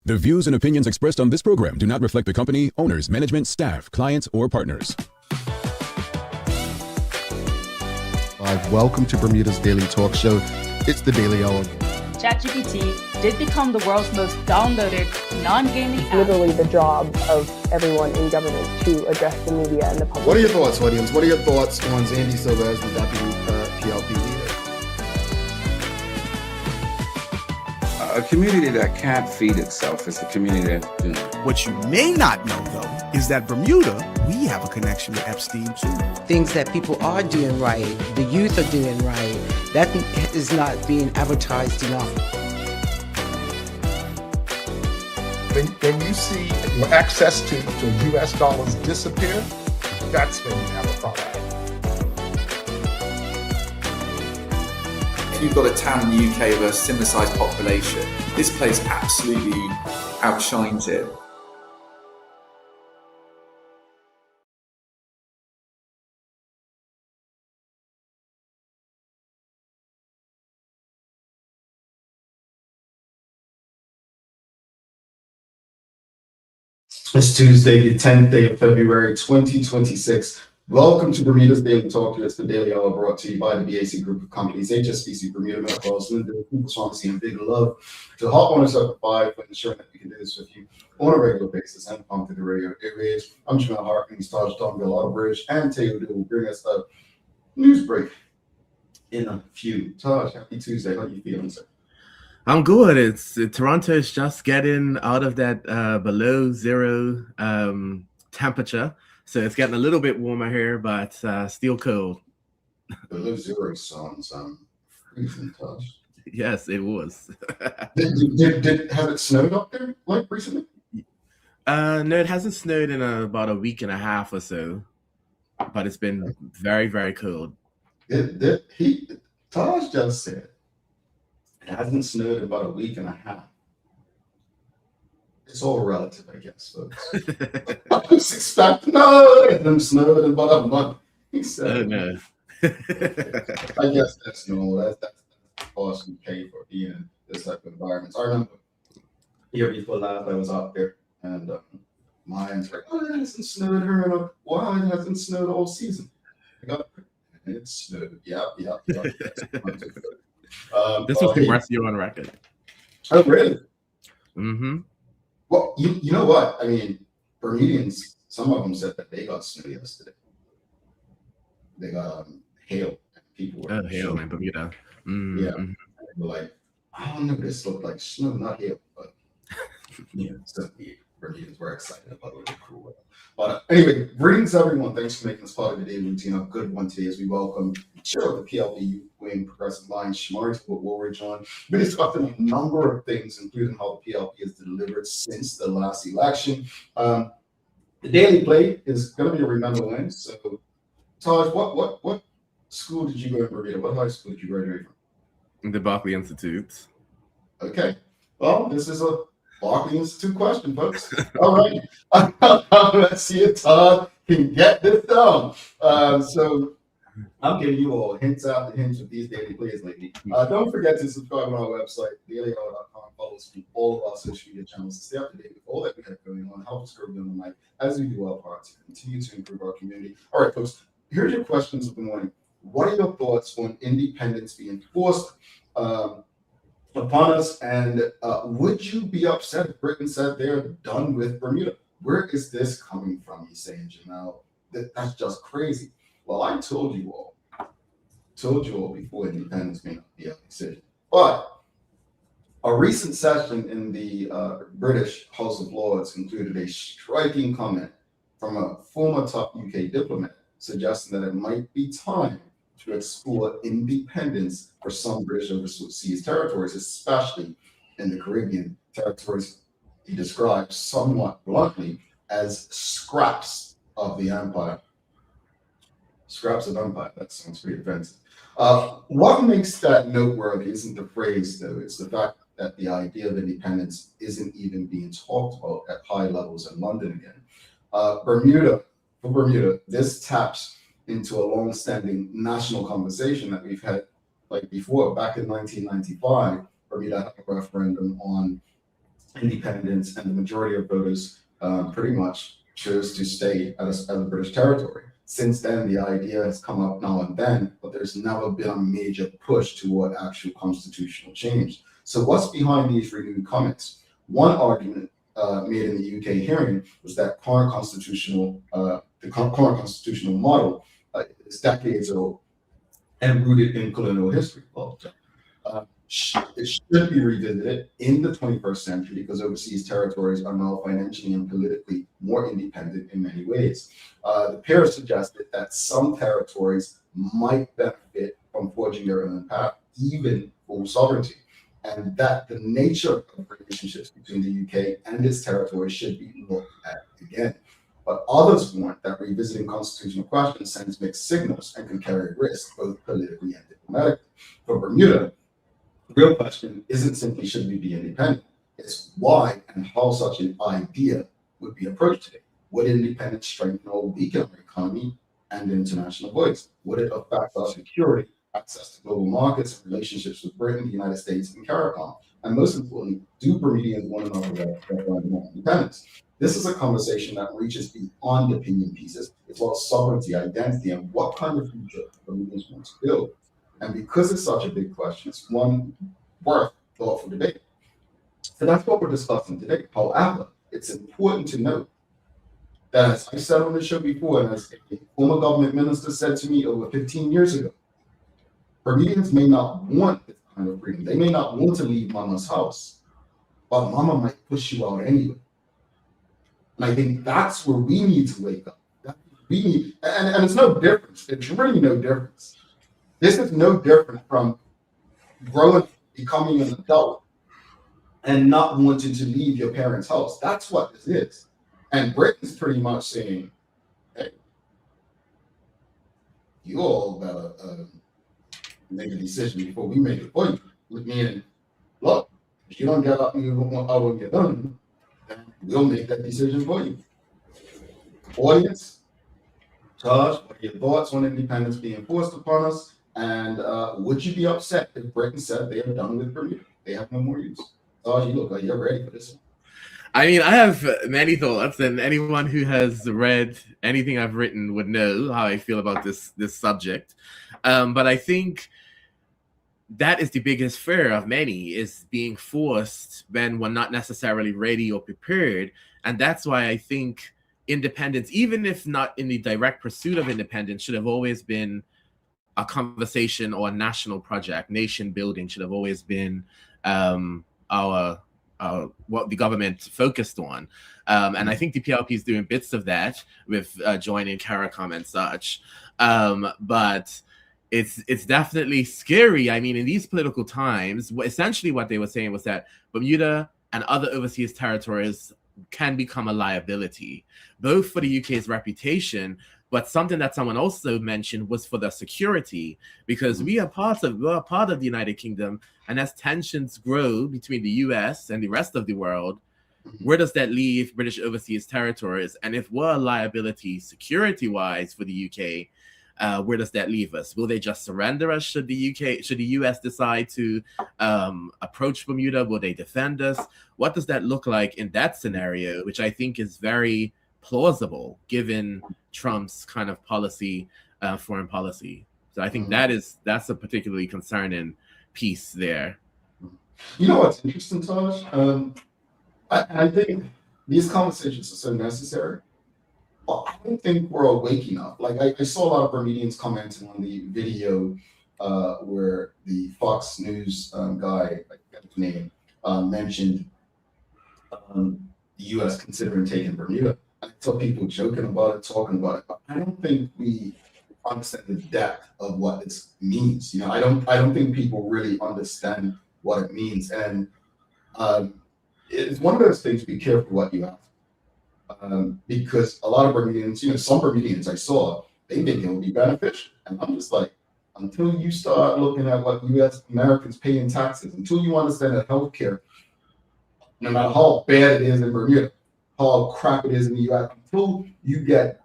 The views and opinions expressed on this program do not reflect the company, owners, management, staff, clients, or partners. Welcome to Bermuda's Daily Talk Show. It's the Daily Hour. ChatGPT did become the world's most downloaded non-gaming app. Literally the job of everyone in government to address the media and the public. What are your thoughts, audience? What are your thoughts on Zandy Silva as the deputy PLP leader? A community that can't feed itself is a community that doing. What you may not know, though, is that Bermuda, we have a connection with Epstein, too. Things that people are doing right, the youth are doing right, that is not being advertised enough. When you see your access to U.S. dollars disappear, that's when you have a problem. You've got a town in the UK with a similar sized population. This place absolutely outshines it. It's Tuesday, the 10th day of February, 2026. Welcome to Bermuda's Daily Talk. It's the Daily Hour brought to you by the BAC Group of Companies, HSBC, Bermuda, Metcalfe, Linden, People's Pharmacy, and Big Love. To hop on us up at 5 for ensuring that we can do this with you on a regular basis and pump to the radio airwaves. I'm Shomari Talbot-Woolridge, and Taylor will bring us a news break in a few. Taj, happy Tuesday. How are you feeling, sir? I'm good. Toronto's just getting out of that below zero temperature. So it's getting a little bit warmer here, but still cold. Below zero sounds freezing, Taj. Yes, it was. Has it snowed up there like recently? No, it hasn't snowed in about a week and a half or so, but it's been very, very cold. Taj just said it hasn't snowed in about a week and a half. It's all relative, I guess, folks. I was expecting, it hasn't snowed in about a month. He said, Oh, no. I guess that's normal. That's the cost we pay for being in this type of environment. I remember year before last, I was out there, and mine's like, it hasn't snowed here in a while. It hasn't snowed all season. It snowed. Yep. This was the rest of you on record. Oh, really? Mm-hmm. Well, you know what? I mean, Bermudians, some of them said that they got snow yesterday. They got hail. People were hail in Bermuda. Mm-hmm. Yeah. And they were like, I don't know, this looked like snow, not hail. But, so the Bermudians were excited about it. Cool weather. But anyway, greetings everyone. Thanks for making this part of the daily routine. A good one today as we welcome Chair of the PLP Wing Progressive Line, Shomari Talbot-Woolridge on. We're discussing a number of things, including how the PLP has delivered since the last election. The daily play is going to be a remember win. So, Taj, what school did you go to Bermuda? What high school did you graduate from? The Berkeley Institute. Okay. Well, this is a Berkeley Institute question, folks. All right. Let's see if Todd can get this done. So I'm giving you all hints after hints with these daily plays lately. Don't forget to subscribe on our website, dailyhour.com. Follow us on all of our social media channels to stay up to date with all that we have going on. Help us grow the night as we do our part to continue to improve our community. All right, folks, here's your questions of the morning. What are your thoughts on independence being forced upon us, and would you be upset if Britain said they're done with Bermuda? Where is this coming from, you saying, Janelle? That's just crazy. Well, I told you all before independence may not be a decision. But a recent session in the British House of Lords included a striking comment from a former top UK diplomat suggesting that it might be time to explore independence for some British overseas territories, especially in the Caribbean territories he described somewhat bluntly as scraps of the empire. Scraps of empire, that sounds pretty offensive. What makes that noteworthy isn't the phrase, though, it's the fact that the idea of independence isn't even being talked about at high levels in London again. Bermuda, this taps into a long-standing national conversation that we've had like before. Back in 1995, Bermuda had a referendum on independence, and the majority of voters pretty much chose to stay as a British territory. Since then, the idea has come up now and then, but there's never been a major push toward actual constitutional change. So what's behind these renewed comments? One argument made in the UK hearing was that the current constitutional model is decades old and rooted in colonial history. It should be revisited in the 21st century because overseas territories are now financially and politically more independent in many ways. The pair suggested that some territories might benefit from forging their own path, even full sovereignty, and that the nature of relationships between the UK and its territories should be looked at again. But others warned that revisiting constitutional questions sends mixed signals and can carry risk, both politically and diplomatically. For Bermuda, the real question isn't simply should we be independent, it's why and how such an idea would be approached today. Would independence strengthen or weaken our economy and international voice? Would it affect our security, access to global markets, and relationships with Britain, the United States, and CARICOM? And most importantly, do Bermudians want another referendum on independence? This is a conversation that reaches beyond opinion pieces. It's about sovereignty, identity, and what kind of future Bermudians want to build. And because it's such a big question, it's one worth thoughtful debate. So that's what we're discussing today. However, it's important to note that, as I said on the show before, and as a former government minister said to me over 15 years ago, Bermudians may not want this kind of freedom. They may not want to leave mama's house, but mama might push you out anyway. And I think that's where we need to wake up. We need, and it's no difference. It's really no difference. This is no different from growing, becoming an adult, and not wanting to leave your parents' house. That's what this is. And Britain's pretty much saying, hey, you all better make a decision before we make it for you. Meaning, look, if you don't get up and you want to get done, then we'll make that decision for you. Audience, Taj, what are your thoughts on independence being forced upon us? And would you be upset if Britain said they are done with Bermuda? They have no more use. Taj, you look like you're ready for this one. I mean, I have many thoughts, and anyone who has read anything I've written would know how I feel about this subject. But I think that is the biggest fear of many, is being forced when we're not necessarily ready or prepared. And that's why I think independence, even if not in the direct pursuit of independence, should have always been a conversation or a national project. Nation building should have always been our what the government focused on. And I think the PLP is doing bits of that with joining CARICOM and such. But it's definitely scary. I mean, in these political times, essentially what they were saying was that Bermuda and other overseas territories can become a liability, both for the UK's reputation, but something that someone also mentioned was for the security, because we're part of the United Kingdom, and as tensions grow between the US and the rest of the world, where does that leave British overseas territories? And if we're a liability security-wise for the UK, where does that leave us? Will they just surrender us? Should the US decide to approach Bermuda? Will they defend us? What does that look like in that scenario, which I think is very plausible given Trump's kind of policy, foreign policy. So I think that's a particularly concerning piece there. You know what's interesting, Taj? I think these conversations are so necessary. But I don't think we're awake enough. Like I saw a lot of Bermudians commenting on the video where the Fox News guy, I forget his name, mentioned the U.S. considering taking Bermuda. I saw people joking about it, talking about it, but I don't think we understand the depth of what this means. You know, I don't think people really understand what it means, and it's one of those things. Be careful what you ask, because a lot of Bermudians, some Bermudians I saw, they think it will be beneficial, and I'm just like, until you start looking at what U.S. Americans pay in taxes, until you understand that healthcare, no matter how bad it is in Bermuda, how crap it is in the U.S., until you get,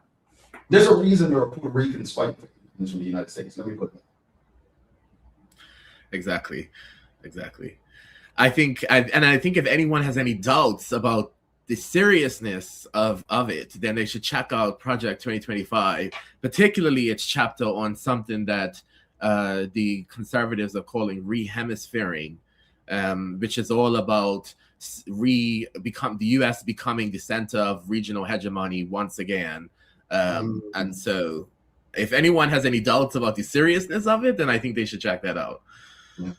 there's a reason there are Puerto Ricans fighting from the United States. Let me put that. Exactly. I think if anyone has any doubts about the seriousness of it, then they should check out Project 2025, particularly its chapter on something that the conservatives are calling re-hemisphering, which is all about the U.S. becoming the center of regional hegemony once again. And so if anyone has any doubts about the seriousness of it, then I think they should check that out. Yeah.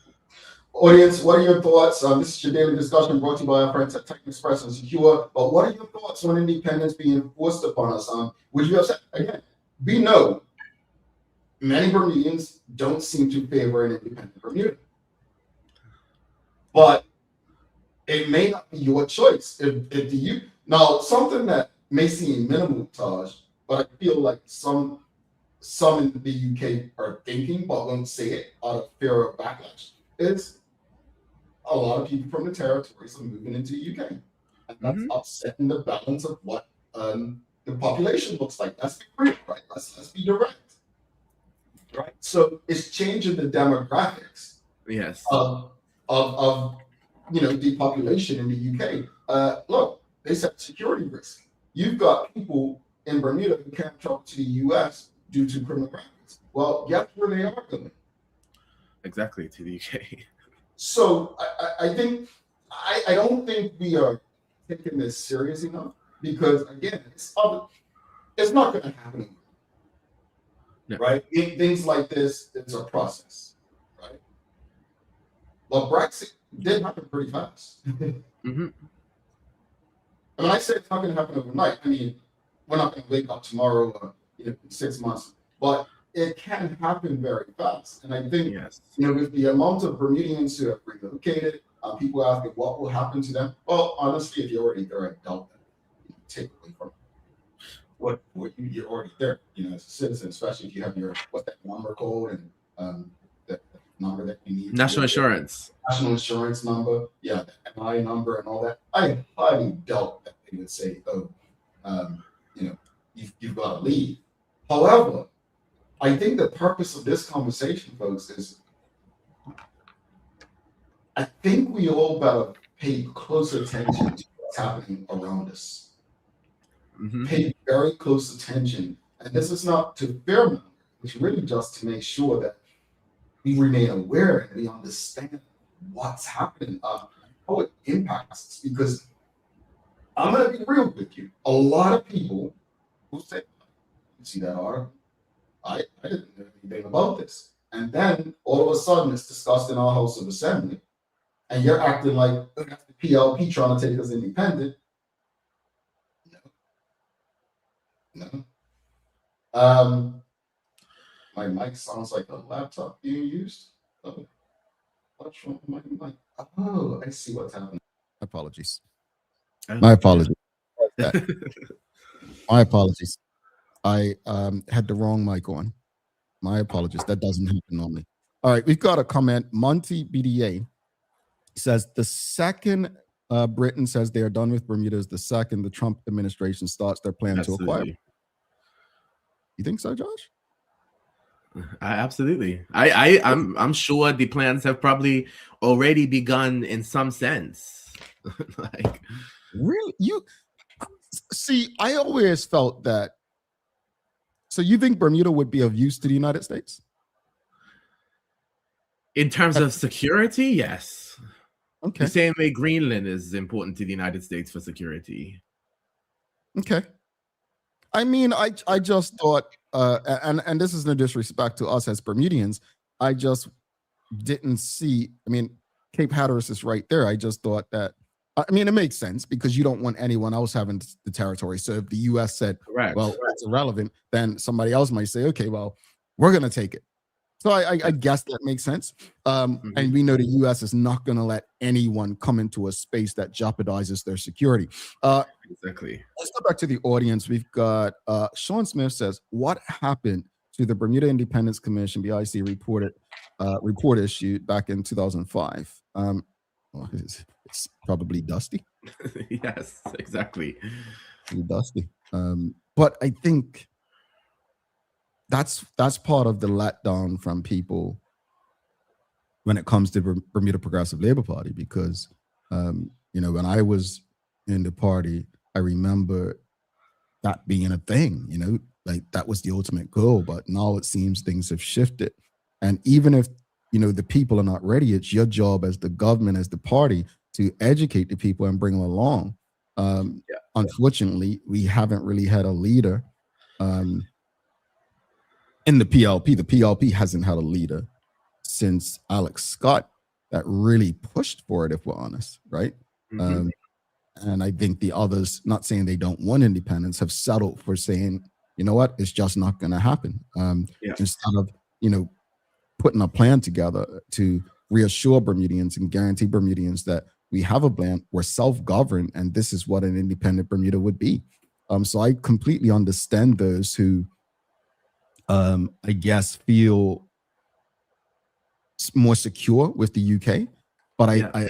Audience, what are your thoughts? This is your daily discussion brought to you by our friends at Tech Express and Secure. But what are your thoughts on independence being forced upon us? Would you have said, again, we know many Bermudians don't seem to favor an independent Bermuda. But it may not be your choice. Now, something that may seem minimal, Taj, but I feel like some in the UK are thinking but won't say it out of fear of backlash, is a lot of people from the territories are moving into the UK. And that's upsetting the balance of what the population looks like. Let's be real, right? Let's be direct. Right? So it's changing the demographics of the population in the UK. Look, they said security risk. You've got people in Bermuda who can't travel to the US due to criminal records. Well, guess where they are going? Exactly, to the UK. So I think I don't think we are taking this serious enough, because again, it's not going to happen. No. Right? Things like this, it's a process, right? Well, Brexit did happen pretty fast. And when I say it's not going to happen overnight, I mean, we're not going to wake up tomorrow or 6 months, but it can happen very fast. And I think, with the amount of Bermudians who have relocated, people asking what will happen to them. Well, honestly, if you're already there, I doubt that take away from what you're already there, as a citizen, especially if you have your that number code and the number that you need. National insurance number, the MI number and all that. I highly doubt that they would say, you've got to leave. However, I think the purpose of this conversation, folks, is I think we all better pay close attention to what's happening around us. Pay very close attention. And this is not to fear, it's really just to make sure that we remain aware and we understand what's happening, how it impacts us. Because I'm going to be real with you. A lot of people who say, you see that article? I didn't know anything about this. And then all of a sudden it's discussed in our House of Assembly, and you're acting like that's the PLP trying to take us independent. No. My mic sounds like a laptop being used. What's wrong with my mic? Oh, I see what's happening. Apologies. My apologies. My apologies. I had the wrong mic on. My apologies. That doesn't happen normally. All right, we've got a comment. Monty BDA says the second Britain says they are done with Bermuda is the second the Trump administration starts their plan to acquire. You think so, Josh? Absolutely. I'm sure the plans have probably already begun in some sense. Really? You see, I always felt that. So you think Bermuda would be of use to the United States? In terms of security, yes. Okay. The same way Greenland is important to the United States for security. Okay. I mean, I just thought, and this is no disrespect to us as Bermudians, I just didn't see, I mean, Cape Hatteras is right there. I just thought that, I mean, it makes sense because you don't want anyone else having the territory. So if the U.S. said, well, it's irrelevant, then somebody else might say, okay, well, we're going to take it. So I guess that makes sense. And we know the U.S. is not going to let anyone come into a space that jeopardizes their security. Exactly. Let's go back to the audience. We've got Sean Smith says, what happened to the Bermuda Independence Commission, BIC report issued back in 2005? Well, it's probably dusty. Yes, exactly. Dusty. But I think that's part of the letdown from people when it comes to Bermuda Progressive Labor Party, because when I was in the party, I remember that being a thing, like that was the ultimate goal. But now it seems things have shifted. And even if, the people are not ready, it's your job as the government, as the party, to educate the people and bring them along. Unfortunately, we haven't really had a leader in the PLP. The PLP hasn't had a leader since Alex Scott that really pushed for it, if we're honest, right? And I think the others, not saying they don't want independence, have settled for saying, you know what, it's just not going to happen. Instead of, putting a plan together to reassure Bermudians and guarantee Bermudians that we have a plan, we're self-governed, and this is what an independent Bermuda would be. So I completely understand those who, I guess, feel more secure with the UK, but I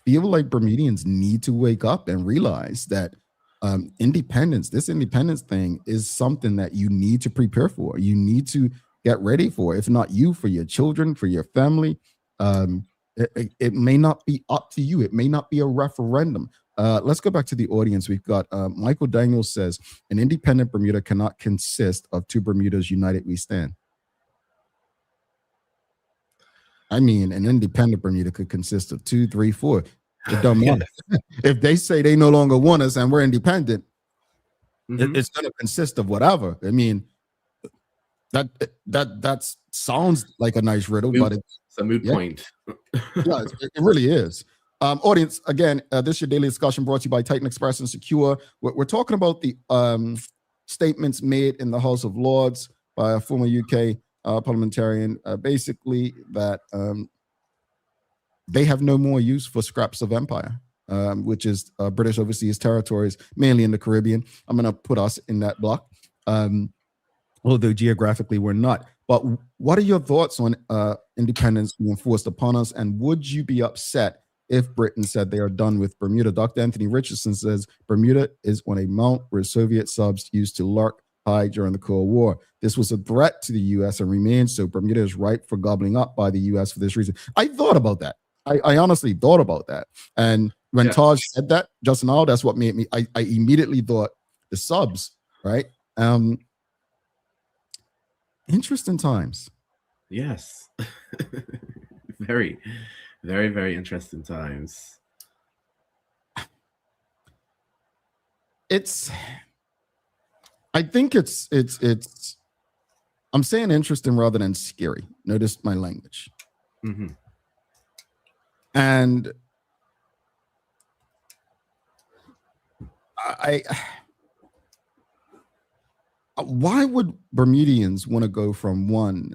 feel like Bermudians need to wake up and realize that this independence thing is something that you need to prepare for. You need to get ready for, if not you, for your children, for your family. It may not be up to you. It may not be a referendum. Let's go back to the audience. We've got Michael Daniels says, an independent Bermuda cannot consist of two Bermudas united we stand. I mean, an independent Bermuda could consist of 2, 3, 4. It don't matter. If they say they no longer want us and we're independent, it's going to consist of whatever. I mean, that sounds like a nice riddle, but it's a moot point. Yeah, it really is. Audience, again, this is your daily discussion brought to you by Titan Express and Secure. We're talking about the statements made in the House of Lords by a former UK parliamentarian, basically that they have no more use for scraps of empire, which is British overseas territories, mainly in the Caribbean. I'm going to put us in that block, although geographically we're not. But what are your thoughts on independence being forced upon us? And would you be upset if Britain said they are done with Bermuda? Dr. Anthony Richardson says Bermuda is on a mount where Soviet subs used to lurk high during the Cold War. This was a threat to the U.S. and remains so. Bermuda is ripe for gobbling up by the U.S. for this reason. I thought about that. I honestly thought about that. And when Taj said that just now, that's what made me, I immediately thought the subs, right? Interesting times. Yes. Very, very, very interesting times. I think it's I'm saying interesting rather than scary. Notice my language. And why would Bermudians want to go from one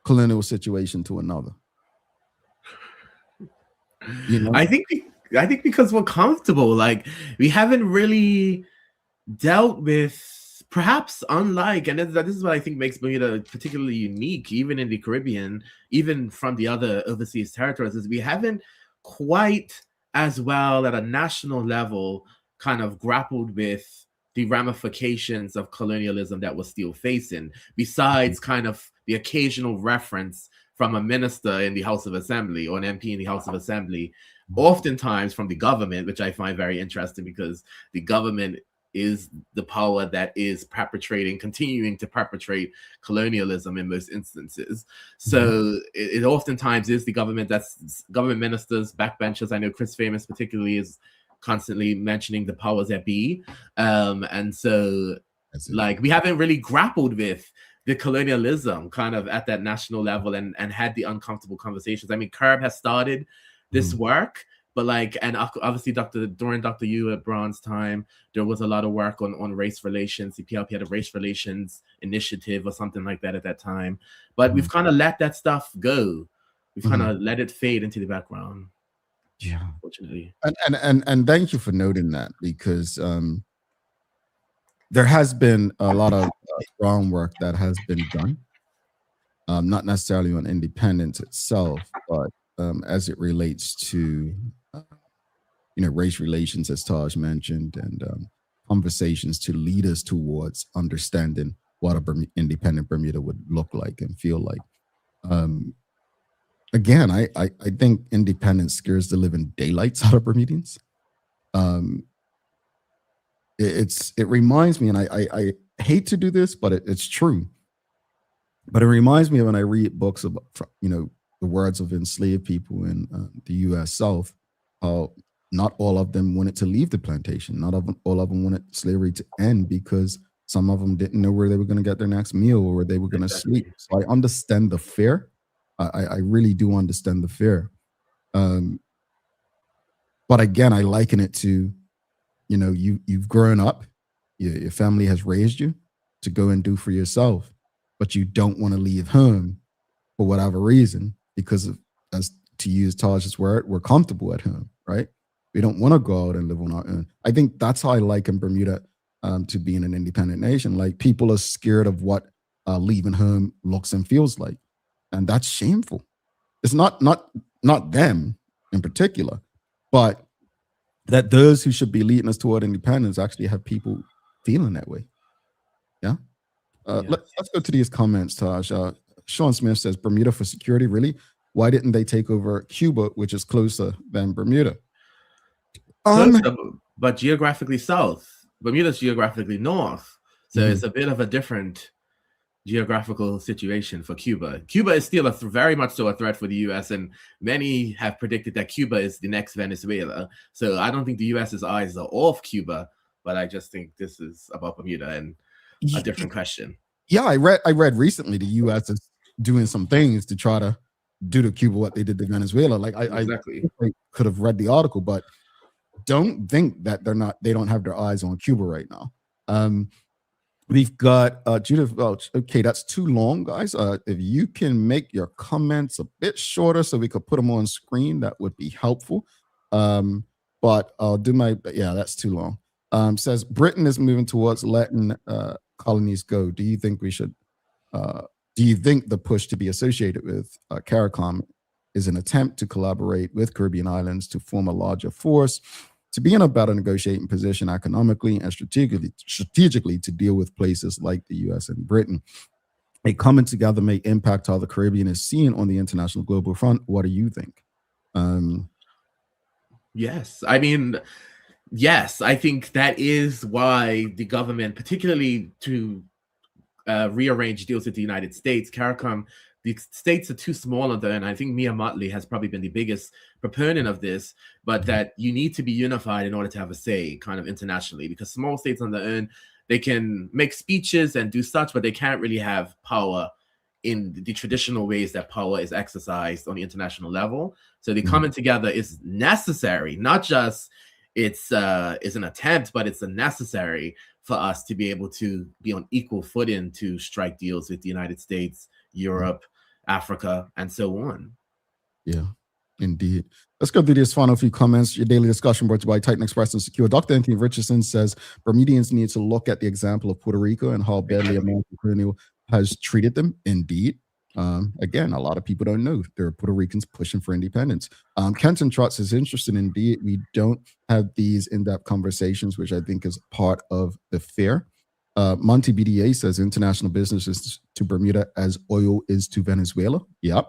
colonial situation to another? I think because we're comfortable. Like, we haven't really dealt with, perhaps unlike, and this is what I think makes Bermuda particularly unique, even in the Caribbean, even from the other overseas territories, is we haven't quite as well at a national level kind of grappled with the ramifications of colonialism that we're still facing, besides kind of the occasional reference from a minister in the House of Assembly or an MP in the House of Assembly, oftentimes from the government, which I find very interesting because the government is the power that is continuing to perpetrate colonialism in most instances. So it oftentimes is the government, that's government ministers, backbenchers. I know Chris Famous particularly is constantly mentioning the powers that be. And so like we haven't really grappled with the colonialism kind of at that national level and had the uncomfortable conversations. I mean, CURB has started this work, but like, and obviously during Dr. Ewart Brown's time, there was a lot of work on race relations. The PLP had a race relations initiative or something like that at that time. But we've kind of let that stuff go. We've kind of let it fade into the background. Yeah, unfortunately. And thank you for noting that, because there has been a lot of groundwork that has been done, not necessarily on independence itself, but as it relates to race relations, as Taj mentioned, and conversations to lead us towards understanding what a independent Bermuda would look like and feel like. Again, I think independence scares the living daylights out of Bermudians. It reminds me, and I hate to do this, but it's true. But it reminds me of when I read books about, the words of enslaved people in the U.S. South, how not all of them wanted to leave the plantation. Not all of them wanted slavery to end because some of them didn't know where they were going to get their next meal or where they were going to sleep. So I understand the fear. I really do understand the fear. But again, I liken it to, you've grown up, your family has raised you to go and do for yourself, but you don't want to leave home for whatever reason, because of, as to use Taj's word, we're comfortable at home, right? We don't want to go out and live on our own. I think that's how I liken Bermuda to being an independent nation. Like, people are scared of what leaving home looks and feels like. And that's shameful. It's not them in particular, but that those who should be leading us toward independence actually have people feeling that way. Yeah. Let's go to these comments, Taj. Sean Smith says, Bermuda for security, really? Why didn't they take over Cuba, which is closer than Bermuda? Closer, but geographically south. Bermuda's geographically north. So it's a bit of a different geographical situation for Cuba. Cuba is still very much so a threat for the U.S., and many have predicted that Cuba is the next Venezuela. So I don't think the U.S.'s eyes are off Cuba, but I just think this is about Bermuda and a different question. Yeah, I read recently the U.S. is doing some things to try to do to Cuba what they did to Venezuela. Like, I could have read the article, but don't think that they don't have their eyes on Cuba right now. We've got Judith Welch. Okay, that's too long, guys. If you can make your comments a bit shorter so we could put them on screen, that would be helpful. But I'll do that's too long. Says Britain is moving towards letting colonies go. Do you think we should? Do you think the push to be associated with CARICOM is an attempt to collaborate with Caribbean islands to form a larger force, to be in a better negotiating position economically and strategically to deal with places like the U.S. and Britain? A coming together may impact how the Caribbean is seen on the international global front. What do you think? Yes, I mean, yes, I think that is why the government, particularly to rearrange deals with the United States, CARICOM, the states are too small on there, and I think Mia Mottley has probably been the biggest proponent of this, but that you need to be unified in order to have a say kind of internationally, because small states on their own, they can make speeches and do such, but they can't really have power in the traditional ways that power is exercised on the international level. So the coming together is necessary, not just it's an attempt, but it's a necessary for us to be able to be on equal footing to strike deals with the United States, Europe, Africa, and so on. Yeah, indeed. Let's go through these final few comments. Your daily discussion brought to you by Titan Express and Secure. Dr. Anthony Richardson says Bermudians need to look at the example of Puerto Rico and how badly American colonial has treated them. Indeed. Again, a lot of people don't know there are Puerto Ricans pushing for independence. Kenton Trotz is interested. Indeed, we don't have these in-depth conversations, which I think is part of the fear. Monty BDA says international business is to Bermuda as oil is to Venezuela. Yep.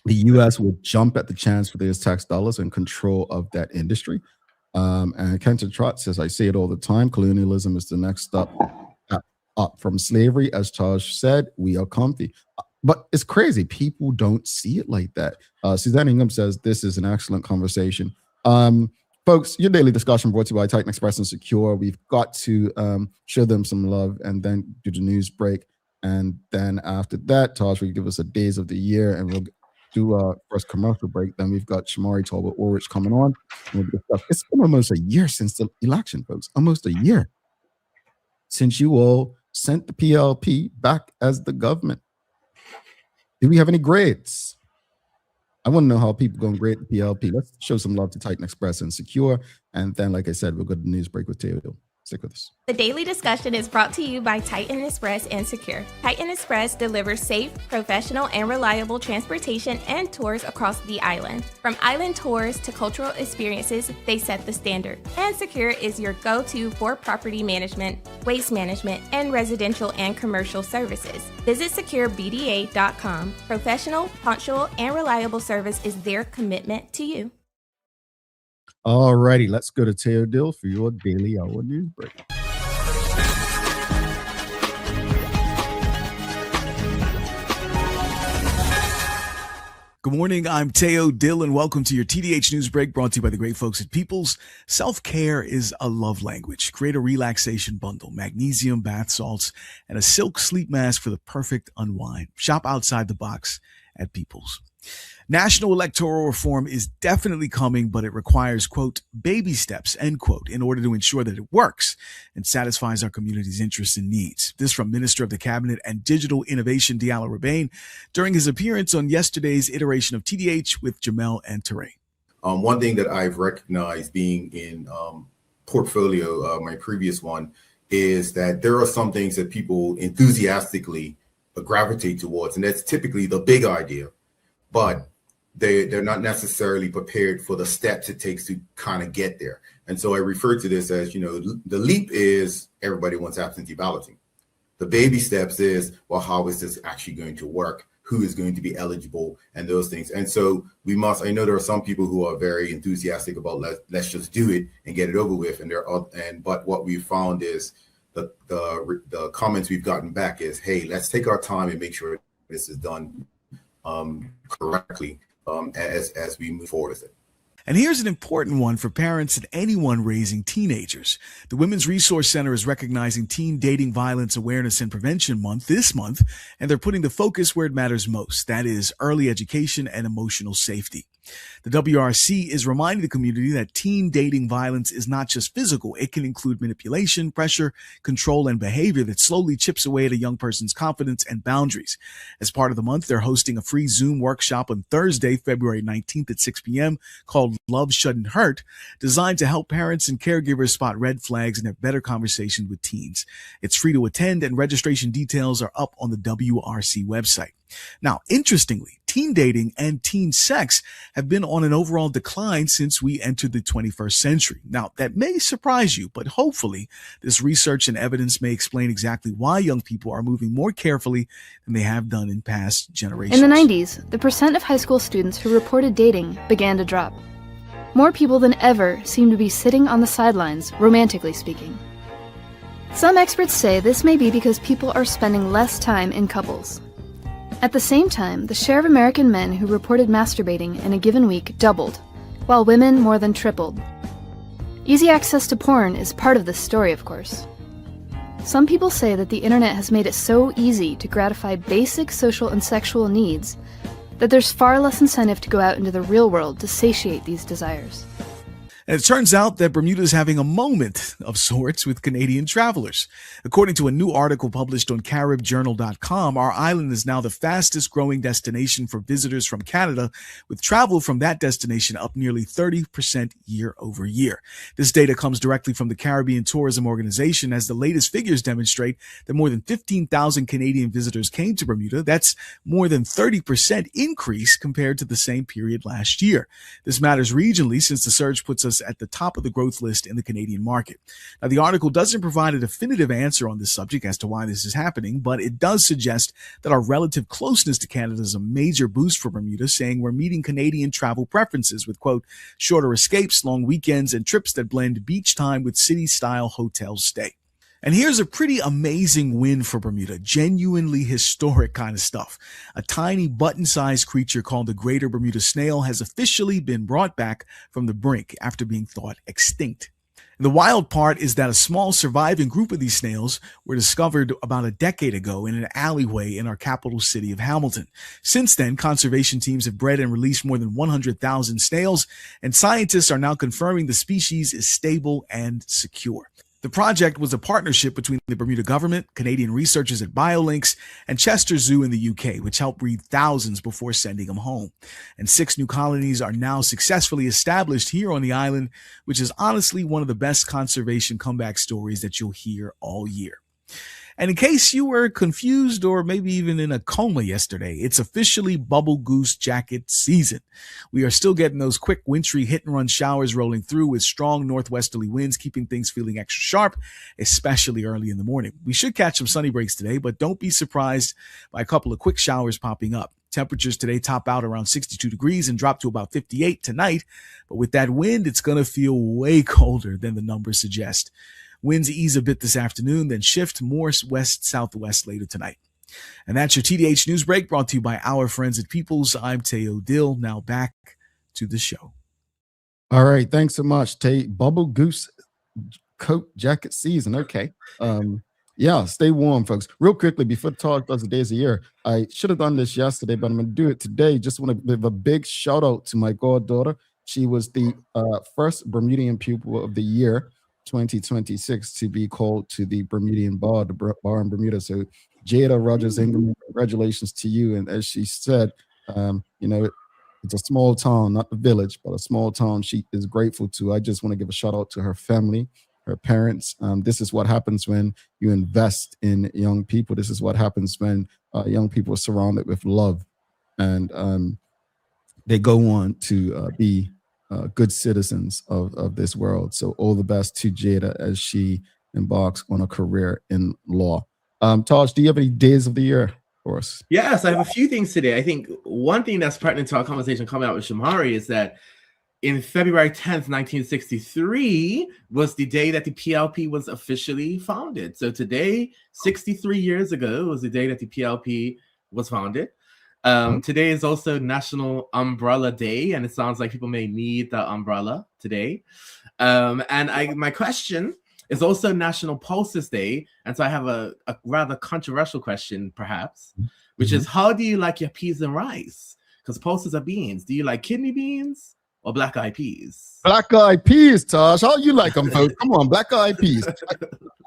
The U.S. will jump at the chance for those tax dollars and control of that industry. And Kenton Trotz says, I say it all the time, colonialism is the next step up from slavery. As Taj said, we are comfy. But it's crazy. People don't see it like that. Suzanne Ingham says, this is an excellent conversation. Folks, your daily discussion brought to you by Titan Express and Secure. We've got to show them some love and then do the news break. And then after that, Taj will give us a days of the year and we'll do our first commercial break. Then we've got Shomari Talbot-Woolridge coming on. It's been almost a year since the election, folks. Almost a year since you all sent the PLP back as the government. Do we have any grades? I want to know how people going to grade the PLP. Let's show some love to Titan Express and Secure. And then, like I said, we'll go to the news break with Theo. Stick with us. The daily discussion is brought to you by Titan Express and Secure. Titan Express delivers safe, professional, and reliable transportation and tours across the island. From island tours to cultural experiences, they set the standard. And Secure is your go-to for property management, waste management, and residential and commercial services. Visit securebda.com. Professional, punctual, and reliable service is their commitment to you. All righty, let's go to Teo Dill for your daily hour news break. Good morning, I'm Teo Dill, and welcome to your TDH News Break brought to you by the great folks at Peoples. Self-care is a love language. Create a relaxation bundle, magnesium bath salts, and a silk sleep mask for the perfect unwind. Shop outside the box at Peoples. National electoral reform is definitely coming, but it requires, quote, baby steps, end quote, in order to ensure that it works and satisfies our community's interests and needs. This from Minister of the Cabinet and Digital Innovation Diallo Rabane during his appearance on yesterday's iteration of TDH with Jamel and Teray. One thing that I've recognized being in portfolio, my previous one, is that there are some things that people enthusiastically gravitate towards, and that's typically the big idea, but they're not necessarily prepared for the steps it takes to kind of get there. And so I refer to this as, the leap is everybody wants absentee balloting. The baby steps is, well, how is this actually going to work? Who is going to be eligible and those things. And so I know there are some people who are very enthusiastic about let's just do it and get it over with. But what we found is the comments we've gotten back is, hey, let's take our time and make sure this is done correctly as we move forward with it. And here's an important one for parents and anyone raising teenagers. The Women's Resource Center is recognizing Teen Dating Violence Awareness and Prevention Month this month, and they're putting the focus where it matters most. That is early education and emotional safety. The WRC is reminding the community that teen dating violence is not just physical. It can include manipulation, pressure, control, and behavior that slowly chips away at a young person's confidence and boundaries. As part of the month, they're hosting a free Zoom workshop on Thursday, February 19th at 6 p.m. called Love Shouldn't Hurt, designed to help parents and caregivers spot red flags and have better conversations with teens. It's free to attend, and registration details are up on the WRC website. Now, interestingly, teen dating and teen sex have been on an overall decline since we entered the 21st century. Now, that may surprise you, but hopefully this research and evidence may explain exactly why young people are moving more carefully than they have done in past generations. In the 90s, the percent of high school students who reported dating began to drop. More people than ever seem to be sitting on the sidelines, romantically speaking. Some experts say this may be because people are spending less time in couples. At the same time, the share of American men who reported masturbating in a given week doubled, while women more than tripled. Easy access to porn is part of this story, of course. Some people say that the internet has made it so easy to gratify basic social and sexual needs that there's far less incentive to go out into the real world to satiate these desires. And it turns out that Bermuda is having a moment of sorts with Canadian travelers. According to a new article published on CaribJournal.com, our island is now the fastest growing destination for visitors from Canada, with travel from that destination up nearly 30% year over year. This data comes directly from the Caribbean Tourism Organization, as the latest figures demonstrate that more than 15,000 Canadian visitors came to Bermuda. That's more than 30% increase compared to the same period last year. This matters regionally, since the surge puts us at the top of the growth list in the Canadian market. Now, the article doesn't provide a definitive answer on this subject as to why this is happening, but it does suggest that our relative closeness to Canada is a major boost for Bermuda, saying we're meeting Canadian travel preferences with, quote, shorter escapes, long weekends, and trips that blend beach time with city-style hotel stay. And here's a pretty amazing win for Bermuda, genuinely historic kind of stuff. A tiny button-sized creature called the greater Bermuda snail has officially been brought back from the brink after being thought extinct. The wild part is that a small surviving group of these snails were discovered about a decade ago in an alleyway in our capital city of Hamilton. Since then, conservation teams have bred and released more than 100,000 snails, and scientists are now confirming the species is stable and secure. The project was a partnership between the Bermuda government, Canadian researchers at BioLinks, and Chester Zoo in the UK, which helped breed thousands before sending them home. And 6 new colonies are now successfully established here on the island, which is honestly one of the best conservation comeback stories that you'll hear all year. And in case you were confused or maybe even in a coma yesterday, it's officially bubble goose jacket season. We are still getting those quick wintry hit and run showers rolling through with strong northwesterly winds, keeping things feeling extra sharp, especially early in the morning. We should catch some sunny breaks today, but don't be surprised by a couple of quick showers popping up. Temperatures today top out around 62 degrees and drop to about 58 tonight. But with that wind, it's going to feel way colder than the numbers suggest. Winds ease a bit this afternoon, then shift more west-southwest later tonight. And that's your TDH News Break, brought to you by our friends at Peoples. I'm Teo Dill. Now back to the show. All right. Thanks so much, Tay. Bubble goose coat jacket season. Okay. Yeah, stay warm, folks. Real quickly, before the talk does the days of the year, I should have done this yesterday, but I'm going to do it today. Just want to give a big shout out to my goddaughter. She was the first Bermudian pupil of the year 2026 to be called to the Bermudian bar, the bar in Bermuda. So Jada Rogers Ingram, congratulations to you. And as she said, it's a small town, not the village, but a small town she is grateful to. I just want to give a shout out to her family, her parents. This is what happens when you invest in young people. This is what happens when young people are surrounded with love, and they go on to be good citizens of this world. So all the best to Jada as she embarks on a career in law. Taj, do you have any days of the year for us? Yes, I have a few things today. I think one thing that's pertinent to our conversation coming out with Shomari is that in February 10th, 1963 was the day that the PLP was officially founded. So today, 63 years ago, was the day that the PLP was founded. Today is also National Umbrella Day, and it sounds like people may need the umbrella today. My question is also National Pulses Day, and so I have a rather controversial question, perhaps, which is, how do you like your peas and rice? Because pulses are beans. Do you like kidney beans or black-eyed peas? Black-eyed peas, Taj. How you like them, folks? Come on, black-eyed peas.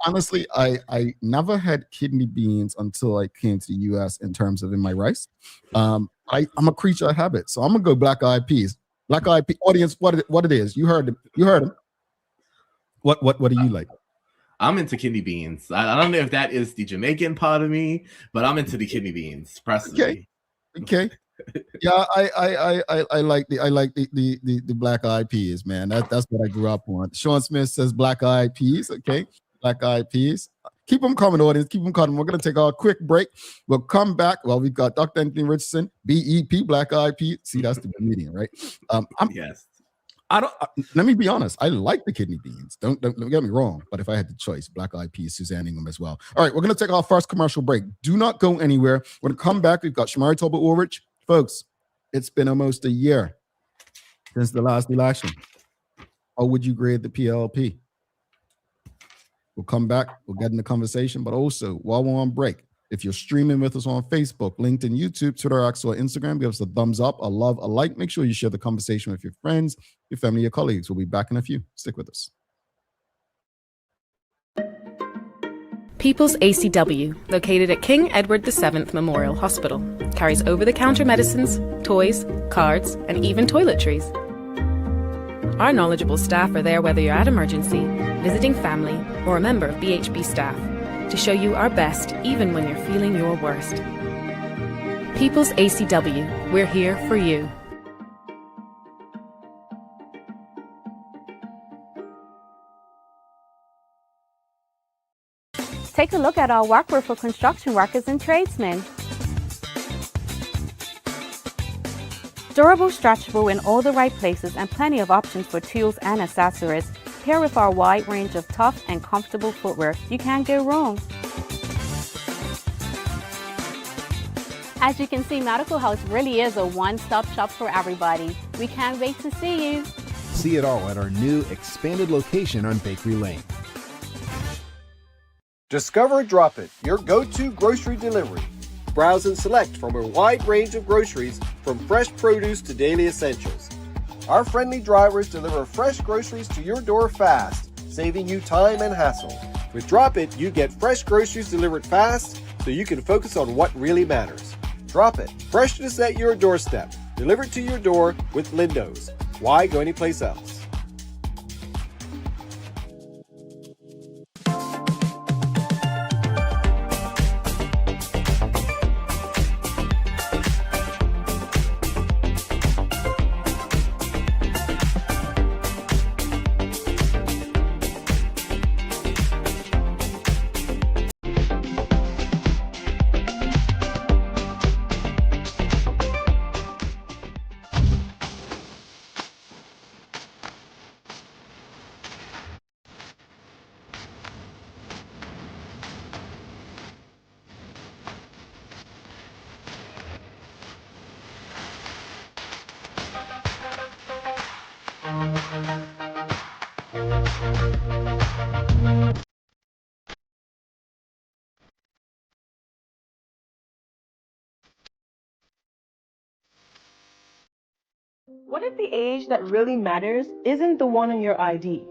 Honestly, I never had kidney beans until I came to the U.S. in terms of in my rice. I'm a creature of habit, so I'm gonna go black-eyed peas. Black-eyed pea audience, what it is? You heard them. What do you like? I'm into kidney beans. I don't know if that is the Jamaican part of me, but I'm into the kidney beans personally. Okay. Yeah, I like the black-eyed peas, man. That's what I grew up on. Sean Smith says black-eyed peas. Okay, black-eyed peas. Keep them coming, audience. Keep them coming. We're gonna take our quick break. We'll come back. Well, we've got Dr. Anthony Richardson, BEP, black-eyed peas. See, that's the Bermudian, right? Yes. Let me be honest. I like the kidney beans. Don't get me wrong. But if I had the choice, black-eyed peas, Suzanne Ingham as well. All right, we're gonna take our first commercial break. Do not go anywhere. We're gonna come back. We've got Shomari Talbot-Woolridge. Folks, it's been almost a year since the last election. How would you grade the PLP? We'll come back. We'll get in the conversation. But also, while we're on break, if you're streaming with us on Facebook, LinkedIn, YouTube, Twitter, X, or Instagram, give us a thumbs up, a love, a like. Make sure you share the conversation with your friends, your family, your colleagues. We'll be back in a few. Stick with us. People's ACW, located at King Edward VII Memorial Hospital, carries over-the-counter medicines, toys, cards, and even toiletries. Our knowledgeable staff are there whether you're at emergency, visiting family, or a member of BHB staff, to show you our best even when you're feeling your worst. People's ACW, we're here for you. Take a look at our workwear for construction workers and tradesmen. Durable, stretchable in all the right places, and plenty of options for tools and accessories. Paired with our wide range of tough and comfortable footwear, you can't go wrong. As you can see, Medical House really is a one-stop shop for everybody. We can't wait to see you. See it all at our new expanded location on Bakery Lane. Discover Drop It, your go-to grocery delivery. Browse and select from a wide range of groceries, from fresh produce to daily essentials. Our friendly drivers deliver fresh groceries to your door fast. saving you time and hassle. With Drop It, you get fresh groceries delivered fast so you can focus on what really matters. Drop It, freshness at your doorstep, delivered to your door with Lindo's. Why go anyplace else? What if the age that really matters isn't the one on your ID?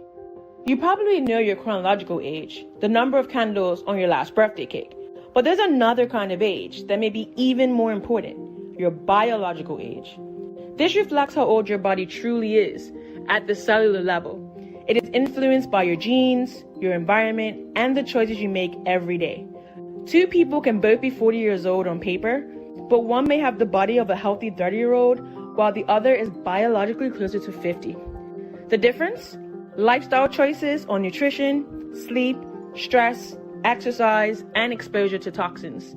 You probably know your chronological age, the number of candles on your last birthday cake. But there's another kind of age that may be even more important, your biological age. This reflects how old your body truly is at the cellular level. It is influenced by your genes, your environment, and the choices you make every day. Two people can both be 40 years old on paper, but one may have the body of a healthy 30-year-old while the other is biologically closer to 50. The difference? Lifestyle choices on nutrition, sleep, stress, exercise, and exposure to toxins.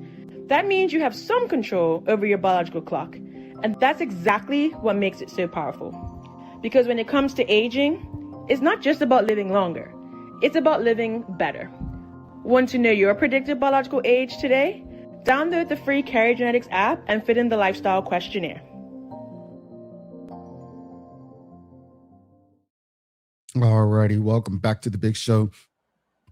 That means you have some control over your biological clock, and that's exactly what makes it so powerful. Because when it comes to aging, it's not just about living longer, it's about living better. Want to know your predicted biological age today? Download the free Carry Genetics app and fill in the lifestyle questionnaire. Alrighty, welcome back to the big show.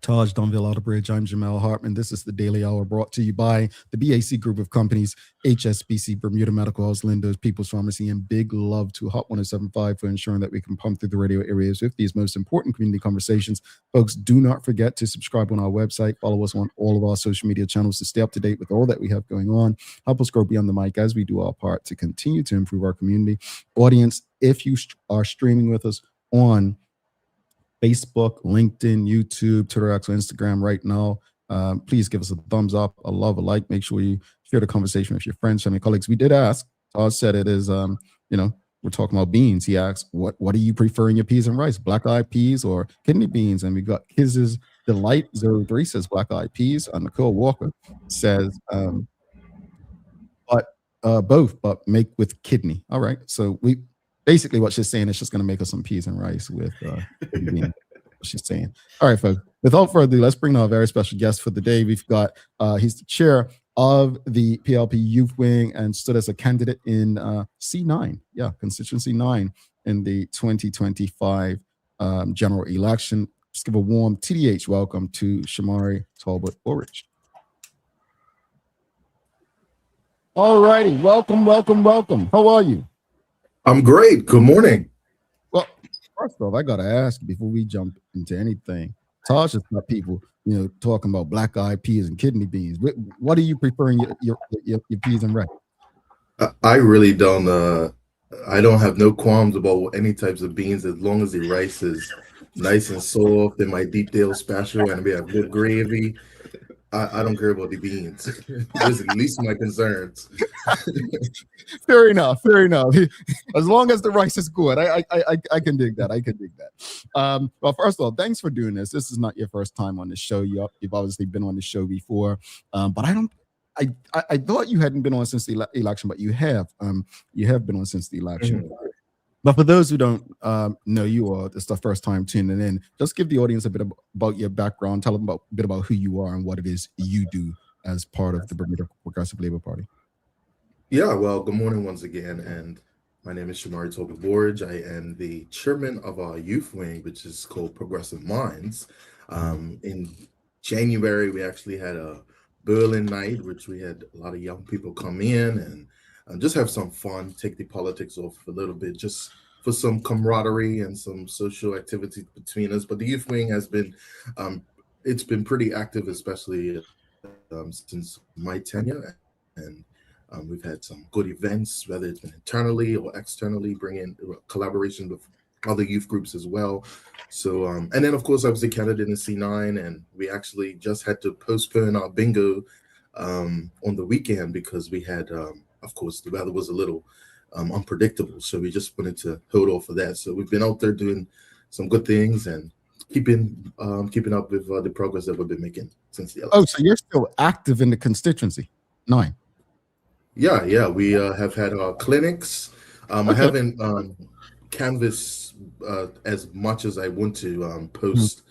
Taj Donville-Outerbridge, I'm Jamel Hartman. This is the Daily Hour brought to you by the BAC Group of Companies, HSBC, Bermuda Medical House, Lindo's, People's Pharmacy, and big love to Hot 1075 for ensuring that we can pump through the radio areas with these most important community conversations. Folks, do not forget to subscribe on our website. Follow us on all of our social media channels to stay up to date with all that we have going on. Help us grow beyond the mic as we do our part to continue to improve our community. Audience, if you are streaming with us on Facebook, LinkedIn, YouTube, Twitter, X, or Instagram right now, please give us a thumbs up, a love, a like. Make sure you share the conversation with your friends, family, colleagues. We did ask. Todd said it is, we're talking about beans. He asked, what do you prefer in your peas and rice? Black-eyed peas or kidney beans? And we got Kiz's Delight 03 says black-eyed peas. Nicole Walker says, both, but make with kidney. All right. So we basically what she's saying is just going to make us some peas and rice with what she's saying. All right, folks. Without further ado, let's bring on our very special guest for the day. We've got he's the chair of the PLP Youth Wing and stood as a candidate in C9, constituency 9 in the 2025 general election. Just give a warm TDH welcome to Shomari Talbot-Woolridge. All righty, welcome. How are you? I'm great. Good morning. Well, first off, I gotta ask before we jump into anything. Taj has got people, talking about black-eyed peas and kidney beans. What are you preferring your peas and rice? I really don't. I don't have no qualms about any types of beans as long as the rice is nice and soft and my deep dill special and we have good gravy. I don't care about the beans. Those are at least my concerns. Fair enough. As long as the rice is good, I can dig that. Well, first of all, thanks for doing this. This is not your first time on the show. You've obviously been on the show before, but I thought you hadn't been on since the election, but you have. You have been on since the election. Mm-hmm. But for those who don't know you or it's the first time tuning in, just give the audience a bit about your background. Tell them a bit about who you are and what it is you do as part of the Bermuda Progressive Labor Party. Yeah, well, good morning once again. And my name is Shomari Talbot-Woolridge. I am the chairman of our youth wing, which is called Progressive Minds. In January, we actually had a Berlin night, which we had a lot of young people come in and just have some fun, take the politics off a little bit, just for some camaraderie and some social activity between us. But the youth wing has been, it's been pretty active, especially since my tenure, and we've had some good events, whether it's been internally or externally, bringing collaboration with other youth groups as well. So, and then of course I was a candidate in C9, and we actually just had to postpone our bingo on the weekend because we had, of course, the weather was a little unpredictable. So we just wanted to hold off for that. So we've been out there doing some good things and keeping up with the progress that we've been making since the election. Oh, so you're still active in the constituency? 9. Yeah, we have had our clinics. I haven't canvassed as much as I want to post.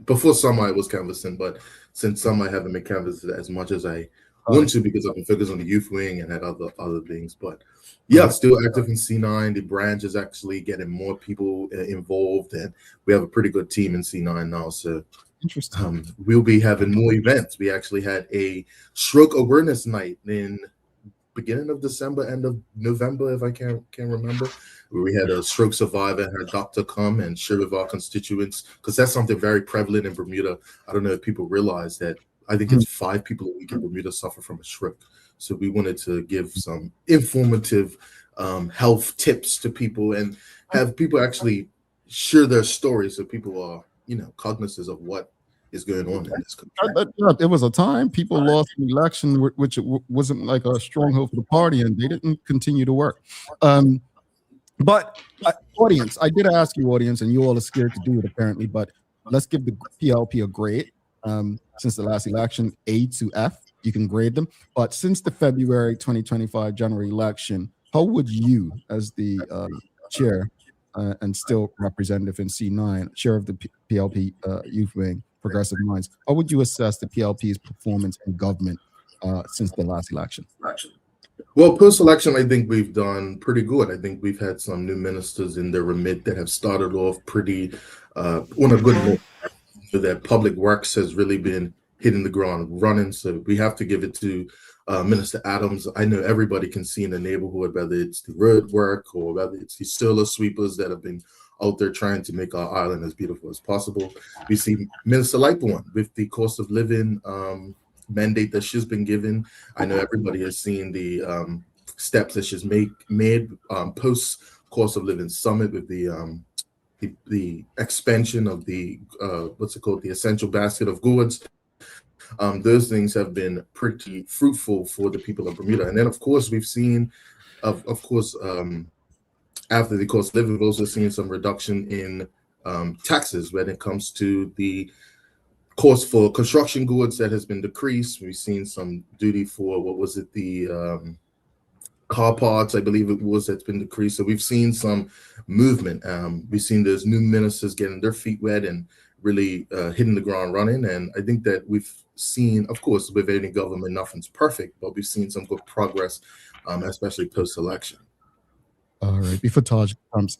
Before summer I was canvassing, but since summer I haven't been canvassing as much as I want to because I've been focused on the youth wing and had other things. But yeah, still active in C9. The branch is actually getting more people involved, and we have a pretty good team in C9 now. So interesting. We'll be having more events. We actually had a stroke awareness night in beginning of December, end of November, if I can't remember, where we had a stroke survivor and her doctor come and share with our constituents, because that's something very prevalent in Bermuda. I don't know if people realize that. I think it's 5 people a week in Bermuda suffer from a stroke. So we wanted to give some informative health tips to people and have people actually share their stories so people are, cognizant of what is going on in this country. There was a time people lost an election, which wasn't like a stronghold for the party, and they didn't continue to work. But audience, I did ask you, audience, and you all are scared to do it apparently, but let's give the PLP a grade. Since the last election, A to F, you can grade them. But since the February 2025 general election, how would you, as the chair and still representative in C9, chair of the PLP Youth Wing, Progressive Minds, how would you assess the PLP's performance in government since the last election? Well, post-election, I think we've done pretty good. I think we've had some new ministers in their remit that have started off pretty on a good note. So that public works has really been hitting the ground running. So we have to give it to Minister Adams. I know everybody can see in the neighborhood, whether it's the road work or whether it's the solar sweepers that have been out there trying to make our island as beautiful as possible. We see Minister Lightbourne with the cost of living mandate that she's been given. I know everybody has seen the steps that she's made post cost of living summit with the expansion of the the essential basket of goods. Those things have been pretty fruitful for the people of Bermuda. And then of course we've seen after the cost of living, we've also seen some reduction in taxes when it comes to the cost for construction goods that has been decreased. We've seen some duty for the car parts, I believe it was, that's been decreased. So we've seen some movement. We've seen those new ministers getting their feet wet and really hitting the ground running. And I think that we've seen, of course, with any government, nothing's perfect, but we've seen some good progress, especially post-election. All right. Before Taj comes,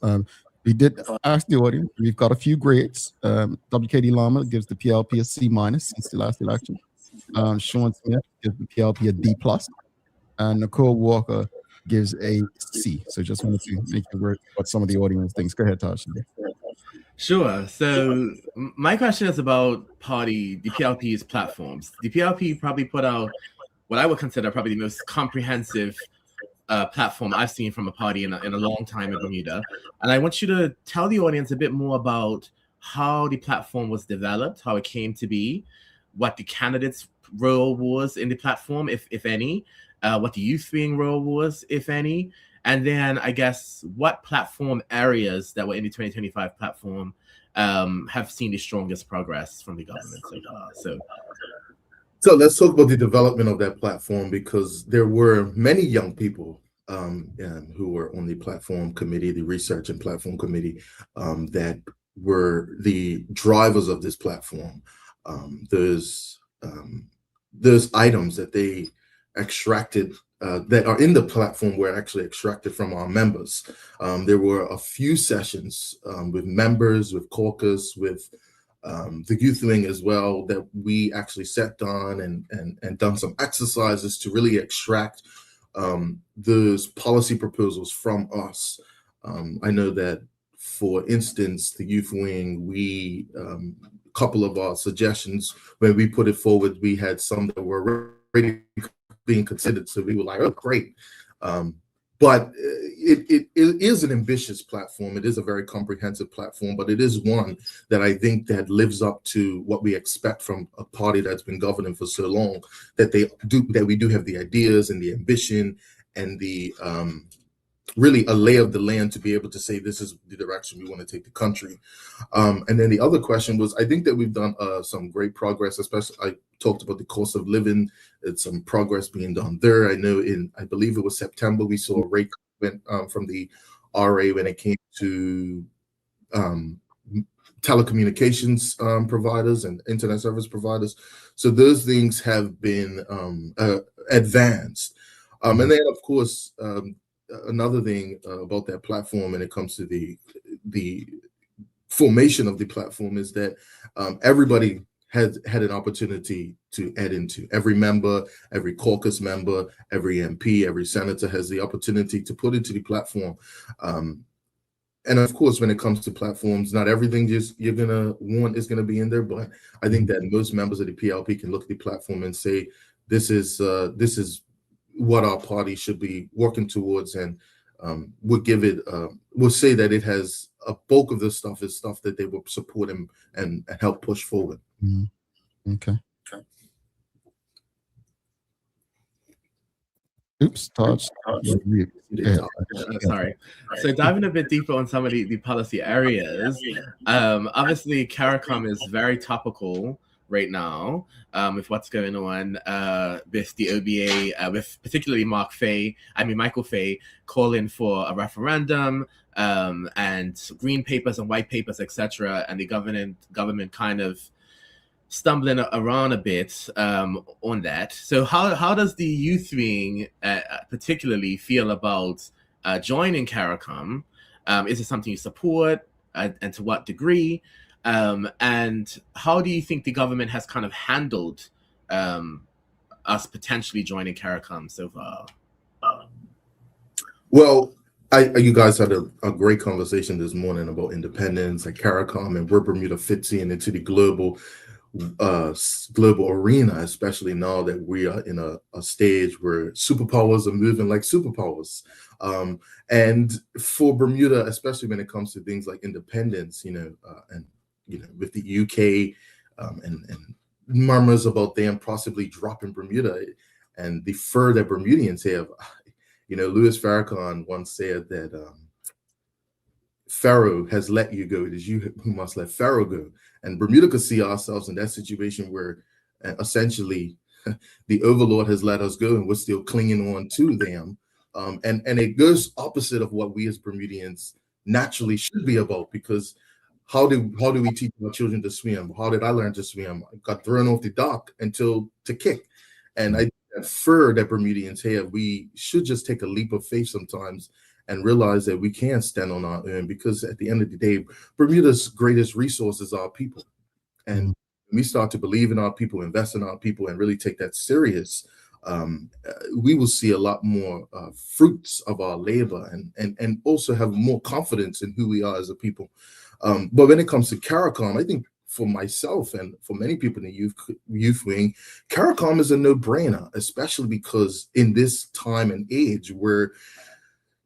we did ask the audience. We've got a few grades. WKD Lama gives the PLP a C- since the last election. Sean Smith gives the PLP a D+. And Nicole Walker gives a C. So just wanted to make you what some of the audience thinks. Go ahead, Taj. Sure. So my question is about the PLP's platforms. The PLP probably put out what I would consider probably the most comprehensive platform I've seen from a party in a long time in Bermuda. And I want you to tell the audience a bit more about how the platform was developed, how it came to be, what the candidates' role was in the platform, if any, what the youth wing role was, if any, and then I guess what platform areas that were in the 2025 platform have seen the strongest progress from the government so far. So let's talk about the development of that platform, because there were many young people who were on the platform committee, the research and platform committee, that were the drivers of this platform. Those items that they extracted that are in the platform were actually extracted from our members. There were a few sessions with members, with caucus, with the youth wing as well, that we actually sat down and done some exercises to really extract those policy proposals from us. I know that, for instance, the youth wing, we couple of our suggestions, when we put it forward, we had some that were already being considered. So we were like, oh, great. But it is an ambitious platform. It is a very comprehensive platform, but it is one that I think that lives up to what we expect from a party that's been governing for so long, that we do have the ideas and the ambition and the really a lay of the land to be able to say this is the direction we want to take the country. And then the other question was, I think that we've done some great progress, especially I talked about the cost of living. It's some progress being done there. I know I believe it was September, we saw a rate from the RA when it came to telecommunications providers and internet service providers. So those things have been advanced. And then, of course, another thing about that platform when it comes to the formation of the platform is that everybody had an opportunity to add into. Every member, every caucus member, every MP, every senator has the opportunity to put into the platform. And of course, when it comes to platforms, not everything you're gonna want is gonna be in there, but I think that most members of the PLP can look at the platform and say, this is what our party should be working towards, and we'll say that it has a bulk of this stuff is stuff that they will support and help push forward. Okay. Oops, Todd. Sorry. So diving a bit deeper on some of the policy areas, obviously CARICOM is very topical right now with what's going on with the OBA, with particularly Michael Fay calling for a referendum and green papers and white papers, etc., and the government kind of stumbling around a bit on that. So how does the youth wing particularly feel about joining CARICOM? Is it something you support, and to what degree? And how do you think the government has kind of handled us potentially joining CARICOM so far? Well, you guys had a great conversation this morning about independence and CARICOM and where Bermuda fits into the global arena, especially now that we are in a stage where superpowers are moving like superpowers. And for Bermuda, especially when it comes to things like independence, and with the UK and murmurs about them possibly dropping Bermuda, and the fur that Bermudians have, Louis Farrakhan once said that Pharaoh has let you go. It is you who must let Pharaoh go. And Bermuda could see ourselves in that situation where essentially the overlord has let us go and we're still clinging on to them. And it goes opposite of what we as Bermudians naturally should be about, because how do we teach our children to swim? How did I learn to swim? I got thrown off the dock to kick. And I think that fur that Bermudians have, we should just take a leap of faith sometimes and realize that we can stand on our own, because at the end of the day, Bermuda's greatest resource is our people. And when we start to believe in our people, invest in our people, and really take that serious, we will see a lot more fruits of our labor and also have more confidence in who we are as a people. But when it comes to CARICOM, I think for myself and for many people in the youth wing, CARICOM is a no-brainer, especially because in this time and age where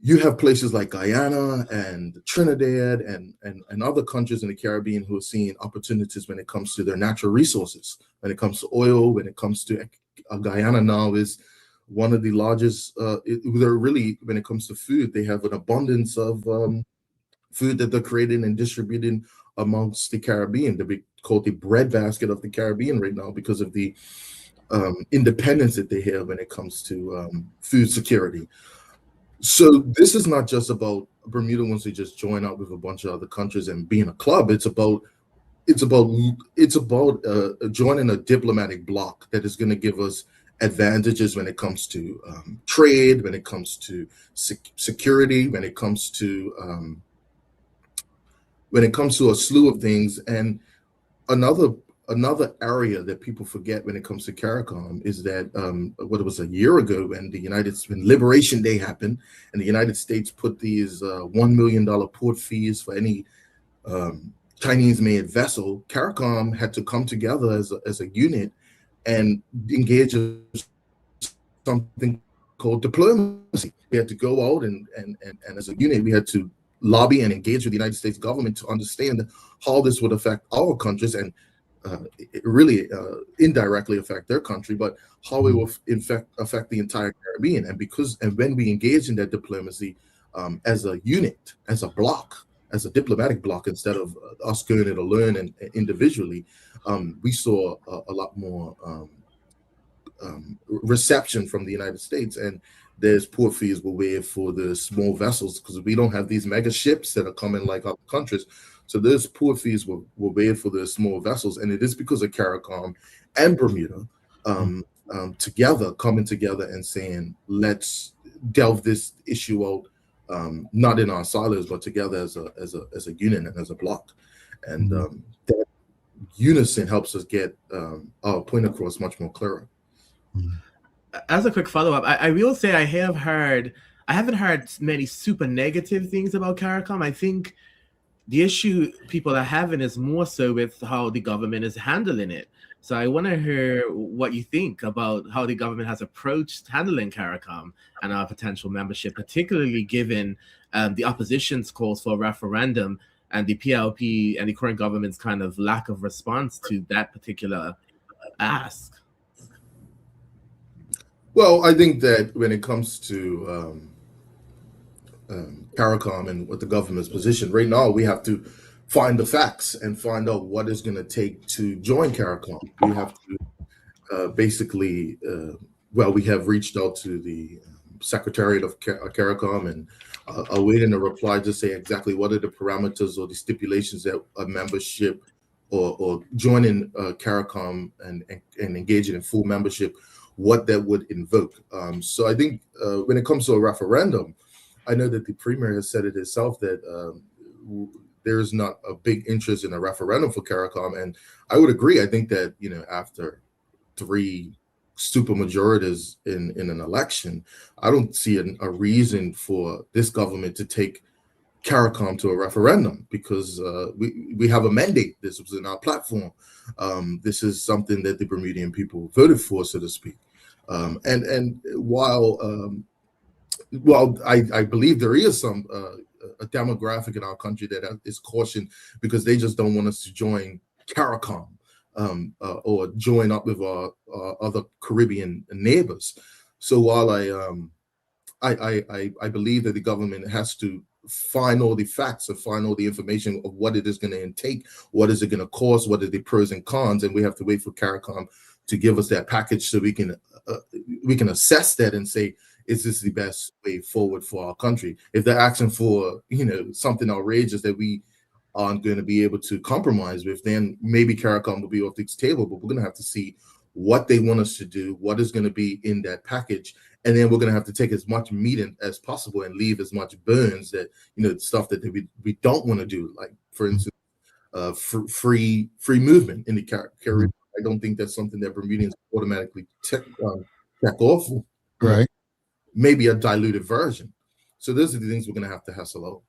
you have places like Guyana and Trinidad and other countries in the Caribbean who are seeing opportunities when it comes to their natural resources, when it comes to oil, when it comes to Guyana now is one of the largest, they're really, when it comes to food, they have an abundance of food that they're creating and distributing amongst the Caribbean. They're called the breadbasket of the Caribbean right now because of the independence that they have when it comes to food security. So this is not just about Bermuda wants to just join up with a bunch of other countries and being a club. It's about joining a diplomatic bloc that is going to give us advantages when it comes to trade, when it comes to security, when it comes to a slew of things. And another another area that people forget when it comes to CARICOM is that what it was a year ago when when Liberation Day happened, and the United States put these $1 million port fees for any Chinese-made vessel. CARICOM had to come together as a unit and engage in something called diplomacy. We had to go out and as a unit, we had to lobby and engage with the United States government to understand how this would affect our countries and it really indirectly affect their country, but how it will in fact affect the entire Caribbean. And when we engage in that diplomacy as a unit, as a bloc, as a diplomatic bloc, instead of us going it alone and individually, we saw a lot more reception from the United States, and there's port fees were waived for the small vessels because we don't have these mega ships that are coming like other countries. So those port fees were waived for the small vessels, and it is because of CARICOM and Bermuda coming together and saying, let's delve this issue out, not in our silos, but together as a unit and as a bloc. And that unison helps us get our point across much more clearer. As a quick follow-up, I will say I haven't heard many super negative things about CARICOM. I think the issue people are having is more so with how the government is handling it. So I want to hear what you think about how the government has approached handling CARICOM and our potential membership, particularly given the opposition's calls for a referendum and the PLP and the current government's kind of lack of response to that particular ask. Well, I think that when it comes to CARICOM and what the government's position right now, we have to find the facts and find out what it's going to take to join CARICOM. We have to basically, we have reached out to the Secretariat of CARICOM and are waiting a reply to say exactly what are the parameters or the stipulations that a membership or joining CARICOM and engaging in full membership, what that would invoke. So I think when it comes to a referendum, I know that the Premier has said it herself that there's not a big interest in a referendum for CARICOM, and I would agree. I think that after 3 supermajorities in an election, I don't see a reason for this government to take CARICOM to a referendum because we have a mandate. This was in our platform. This is something that the Bermudian people voted for, so to speak. And while I believe there is a demographic in our country that is cautioned because they just don't want us to join CARICOM or join up with our other Caribbean neighbors. So while I believe that the government has to find all the facts or find all the information of what it is going to take, what is it going to cost, what are the pros and cons, and we have to wait for CARICOM to give us that package so we can assess that and say, is this the best way forward for our country? If they're asking for something outrageous that we aren't going to be able to compromise with, then maybe CARICOM will be off the table. But we're going to have to see what they want us to do, what is going to be in that package, and then we're going to have to take as much meat as possible and leave as much bones that stuff that we don't want to do. Like for instance, free movement in the Caribbean. I don't think that's something that Bermudians automatically check off. Right. Maybe a diluted version. So those are the things we're going to hassle out.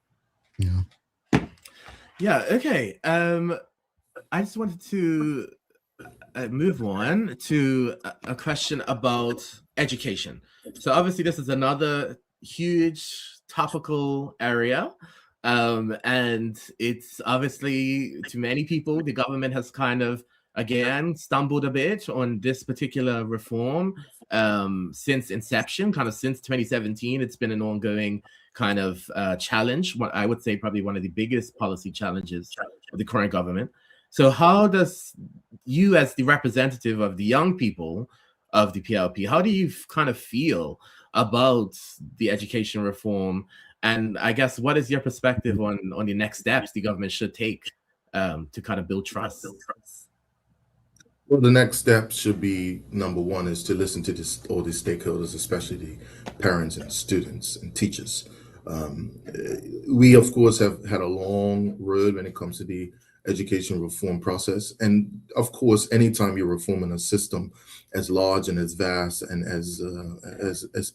Yeah. Okay. I just wanted to move on to a question about education. So obviously this is another huge topical area. And it's obviously to many people, the government has kind of, again, stumbled a bit on this particular reform since inception, kind of since 2017. It's been an ongoing kind of challenge. What I would say probably one of the biggest policy challenges of the current government. So how does you, as the representative of the young people of the PLP, how do you kind of feel about the education reform? And I guess what is your perspective on the next steps the government should take to kind of build trust? Well, the next step should be, number one, is to listen to all the stakeholders, especially the parents and students and teachers. We, of course, have had a long road when it comes to the education reform process. And of course, anytime you're reforming a system as large and as vast and as an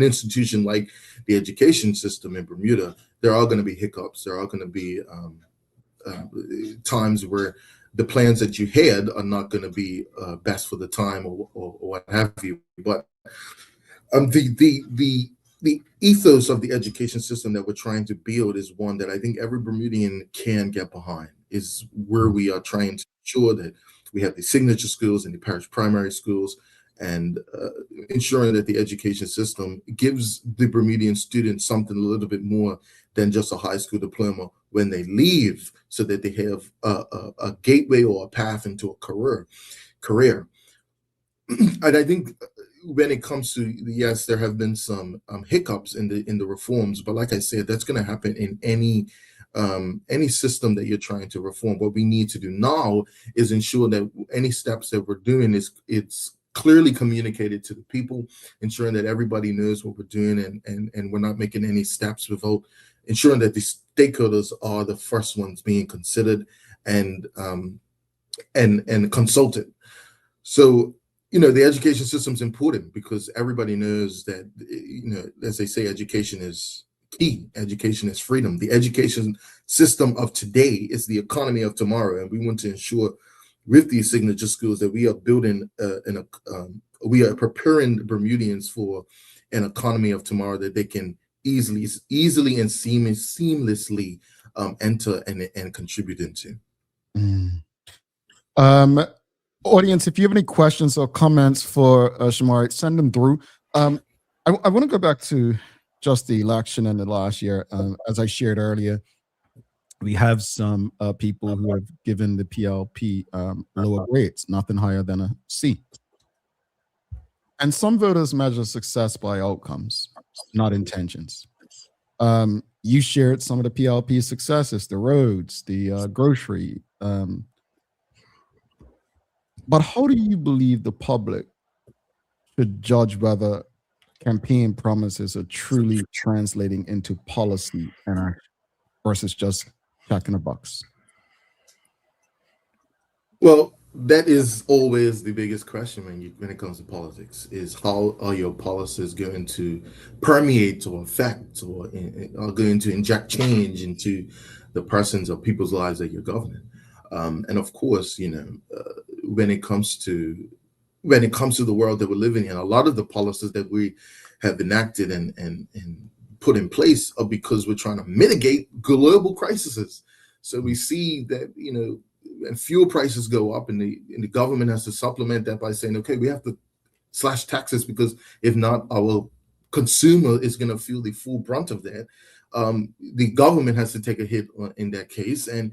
institution like the education system in Bermuda, there are going to be hiccups. There are going to be times where the plans that you had are not going to be best for the time or what have you. But the ethos of the education system that we're trying to build is one that I think every Bermudian can get behind, is where we are trying to ensure that we have the signature schools and the parish primary schools, and ensuring that the education system gives the Bermudian students something a little bit more than just a high school diploma when they leave, so that they have a gateway or a path into a career. And I think when it comes to, yes, there have been some hiccups in the reforms, but like I said, that's going to happen in any system that you're trying to reform. What we need to do now is ensure that any steps that we're doing it's clearly communicated to the people, ensuring that everybody knows what we're doing, and we're not making any steps without ensuring that the stakeholders are the first ones being considered and consulted. So, the education system is important because everybody knows that, as they say, education is key. Education is freedom. The education system of today is the economy of tomorrow. And we want to ensure with these signature schools that we are building we are preparing Bermudians for an economy of tomorrow that they can easily and seamlessly enter and contribute into. Audience, if you have any questions or comments for Shomari, send them through. I want to go back to just the election in the last year. As I shared earlier, we have some people who have given the PLP lower grades, nothing higher than a C. And some voters measure success by outcomes, not intentions. You shared some of the PLP successes, the roads, the grocery. But how do you believe the public should judge whether campaign promises are truly translating into policy and action versus just checking a box? Well, that is always the biggest question when it comes to politics, is how are your policies going to permeate or affect or are going to inject change into the persons or people's lives that you're governing. And of course, when it comes to the world that we're living in, a lot of the policies that we have enacted and put in place are because we're trying to mitigate global crises. So we see that, when fuel prices go up and the government has to supplement that by saying, okay, we have to slash taxes because if not, our consumer is going to feel the full brunt of that. The government has to take a hit in that case, and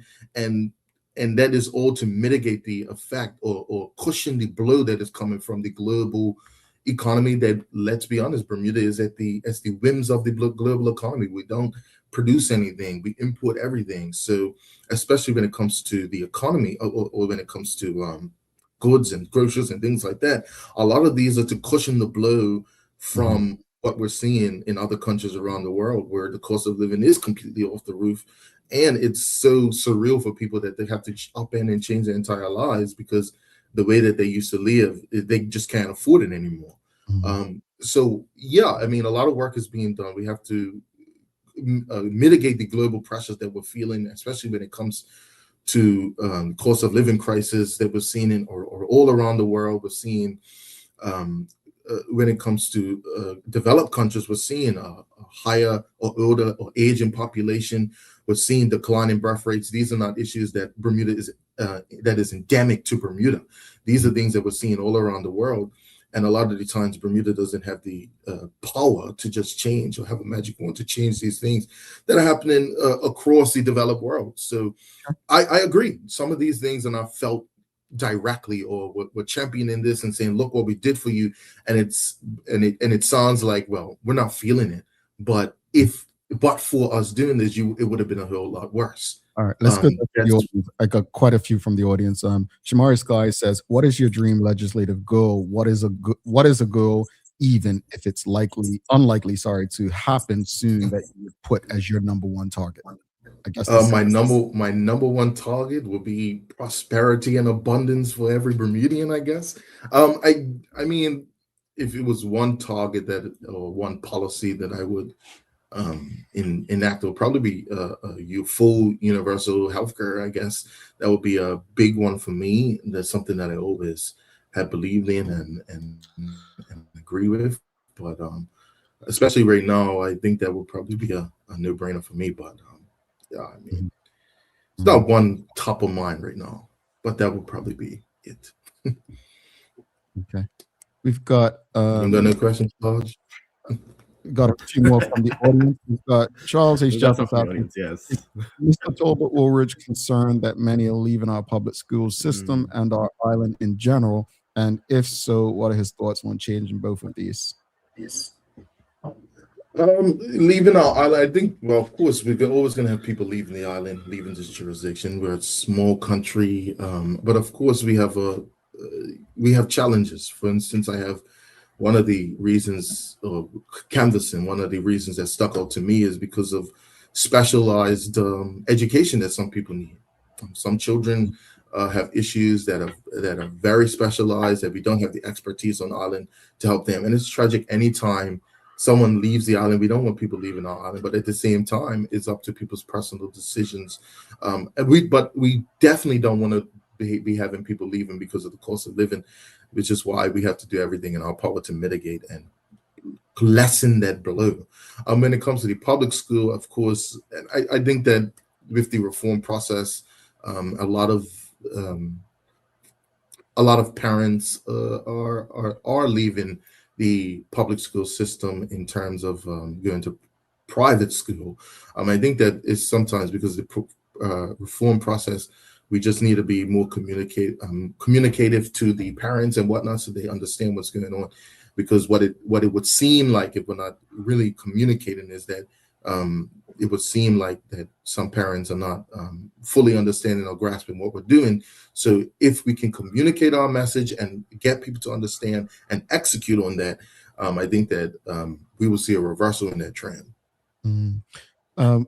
that is all to mitigate the effect or cushion the blow that is coming from the global economy that, let's be honest, Bermuda is at the whims of the global economy. We don't produce anything, we import everything. So especially when it comes to the economy or when it comes to goods and groceries and things like that, a lot of these are to cushion the blow from what we're seeing in other countries around the world, where the cost of living is completely off the roof. And it's so surreal for people that they have to upend and change their entire lives because the way that they used to live, they just can't afford it anymore. So yeah, I mean, a lot of work is being done. We have to mitigate the global pressures that we're feeling, especially when it comes to cost of living crisis that we're seeing in or all around the world. We're seeing when it comes to developed countries, we're seeing a higher or older or aging population. We're seeing declining birth rates. These are not issues that Bermuda is that is endemic to Bermuda. These are things that we're seeing all around the world. And a lot of the times, Bermuda doesn't have the power to just change or have a magic wand to change these things that are happening across the developed world. So I agree. Some of these things are not felt directly, or we're championing this and saying, look what we did for you. And it sounds like, well, we're not feeling it. But for us doing this, it would have been a whole lot worse. All right, let's go to the audience. I got quite a few from the audience. Shomari Sky says, "What is your dream legislative goal? What is a goal even if it's unlikely, to happen soon, that you would put as your number one target? I guess my number one target would be prosperity and abundance for every Bermudian, I guess. I mean, if it was one target or one policy that I would enact, it would probably be full universal healthcare. I guess that would be a big one for me. That's something that I always have believed in and agree with. But especially right now, I think that would probably be a no-brainer for me. But yeah, I mean, it's not one top of mind right now, but that would probably be it. Okay. We've got you got no questions, Lodge? Got a few more from the audience. We've got Charles H. That's Jeffers from the audience, yes. Mr. Talbot-Woolridge concerned that many are leaving our public school system and our island in general, and if so, what are his thoughts on changing both of these? Leaving our island, I think, well, of course, we're always going to have people leaving the island, leaving this jurisdiction. We're a small country, but of course, we have challenges. For instance, I have one of the reasons, canvassing, one of the reasons that stuck out to me is because of specialized education that some people need. Some children have issues that are very specialized, that we don't have the expertise on the island to help them. And it's tragic anytime someone leaves the island. We don't want people leaving our island, but at the same time, it's up to people's personal decisions. But we definitely don't want to be having people leaving because of the cost of living, which is why we have to do everything in our power to mitigate and lessen that blow. When it comes to the public school, of course, I think that with the reform process, a lot of parents are leaving the public school system in terms of going to private school. I think that is sometimes because of the reform process, we just need to be more communicative to the parents and whatnot, so they understand what's going on. Because what it would seem like, if we're not really communicating, is that it would seem like that some parents are not fully understanding or grasping what we're doing. So if we can communicate our message and get people to understand and execute on that, I think that we will see a reversal in that trend.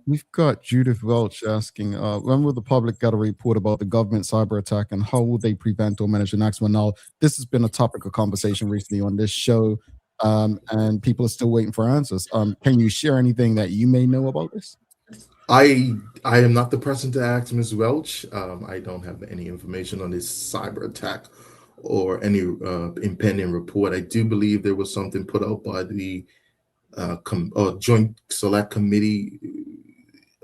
We've got Judith Welch asking, when will the public get a report about the government cyber attack, and how will they prevent or manage the next one? Now, this has been a topic of conversation recently on this show, and people are still waiting for answers. Can you share anything that you may know about this? I am not the person to ask Ms. Welch. I don't have any information on this cyber attack or any impending report. I do believe there was something put out by the Joint Select Committee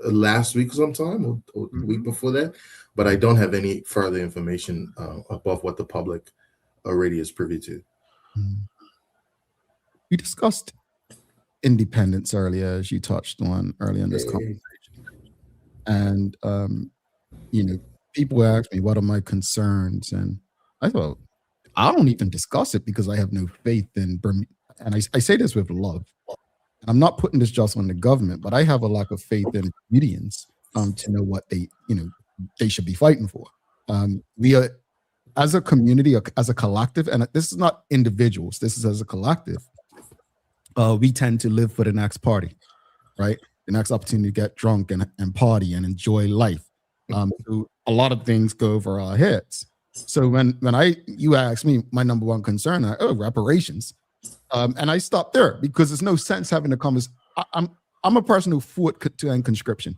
last week sometime, or the week before that, but I don't have any further information above what the public already is privy to. We discussed independence earlier, as you touched on earlier in this conversation. And, people ask me, what are my concerns? And I thought, I don't even discuss it because I have no faith in Bermuda. And I say this with love. I'm not putting this just on the government, but I have a lack of faith in Bermudians to know what they should be fighting for. We are, as a community, as a collective, and this is not individuals, this is as a collective, we tend to live for the next party, right? The next opportunity to get drunk and party and enjoy life. So a lot of things go over our heads. So when you ask me, my number one concern, reparations. And I stopped there because there's no sense having a conversation. I'm a person who fought to end conscription.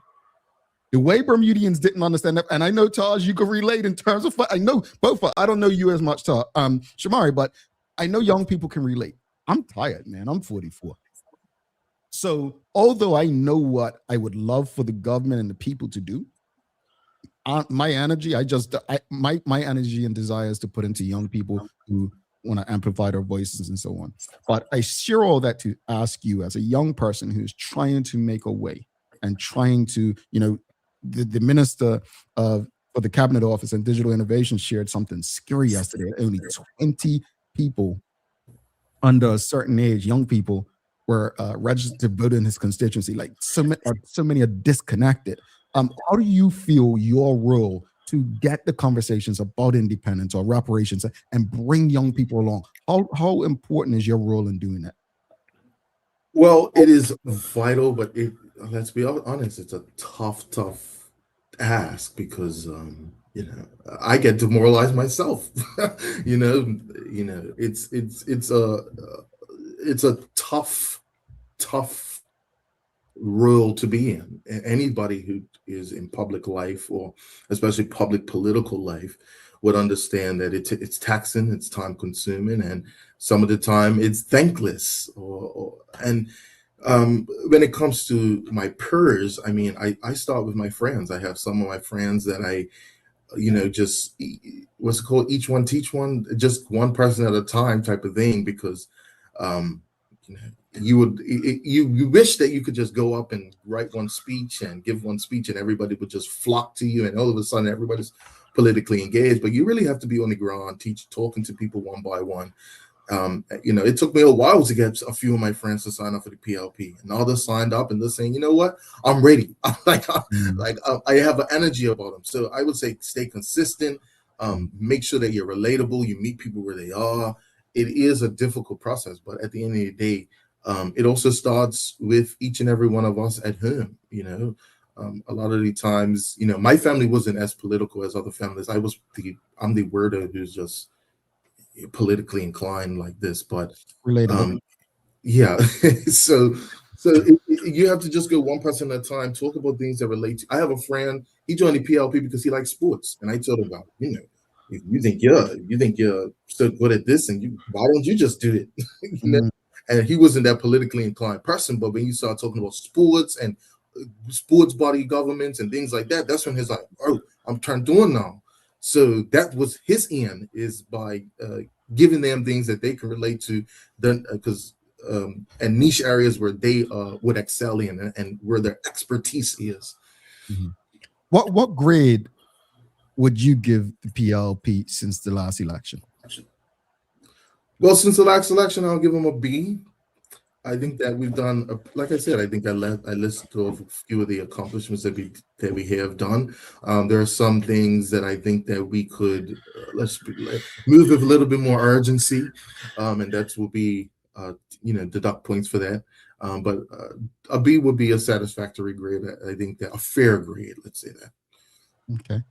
The way Bermudians didn't understand that, and I know, Taj, you can relate in terms of, I know both, I don't know you as much, Taj, Shomari, but I know young people can relate. I'm tired, man. I'm 44. So although I know what I would love for the government and the people to do, my energy, my energy and desire is to put into young people who want to amplify their voices and so on. But I share all that to ask you, as a young person who's trying to make a way and trying to, the minister for the cabinet office and digital innovation shared something scary yesterday. Only 20 people under a certain age, young people, were registered to vote in his constituency. Like so many are disconnected. How do you feel your role to get the conversations about independence or reparations and bring young people along? How important is your role in doing that? Well, it is vital, but let's be honest, it's a tough ask because I get demoralized myself. It's a tough role to be in. Anybody who is in public life, or especially public political life, would understand that it's taxing, it's time consuming, and some of the time it's thankless. When it comes to my peers, I mean, I start with my friends. I have some of my friends that I, just what's it called, each one teach one, just one person at a time type of thing, because you wish that you could just go up and write one speech and give one speech and everybody would just flock to you and all of a sudden everybody's politically engaged, but you really have to be on the ground, talking to people one by one. It took me a while to get a few of my friends to sign up for the PLP, and all they signed up and they're saying, you know what, I'm ready. I have an energy about them. So I would say stay consistent, make sure that you're relatable, you meet people where they are. It is a difficult process, but at the end of the day, it also starts with each and every one of us at home. A lot of the times, my family wasn't as political as other families. I'm the weirdo who's just politically inclined like this, but relatable. Yeah. so you have to just go one person at a time, talk about things that relate to. I have a friend, he joined the PLP because he likes sports, and I told him about, if you think you're so good at this, and why don't you just do it? And he wasn't that politically inclined person, but when you start talking about sports and sports body governments and things like that, that's when he's like, oh, I'm turned on now. So that was his end, is by giving them things that they can relate to, because and niche areas where they would excel in, and where their expertise is. Mm-hmm. What grade would you give the PLP since the last election? Well, since the last election, I'll give them a B. I think that we've done, like I said, I think I listed off a few of the accomplishments that we have done. There are some things that I think that we could move with a little bit more urgency, and that will be, deduct points for that. But a B would be a satisfactory grade. I think that a fair grade, let's say that. Okay.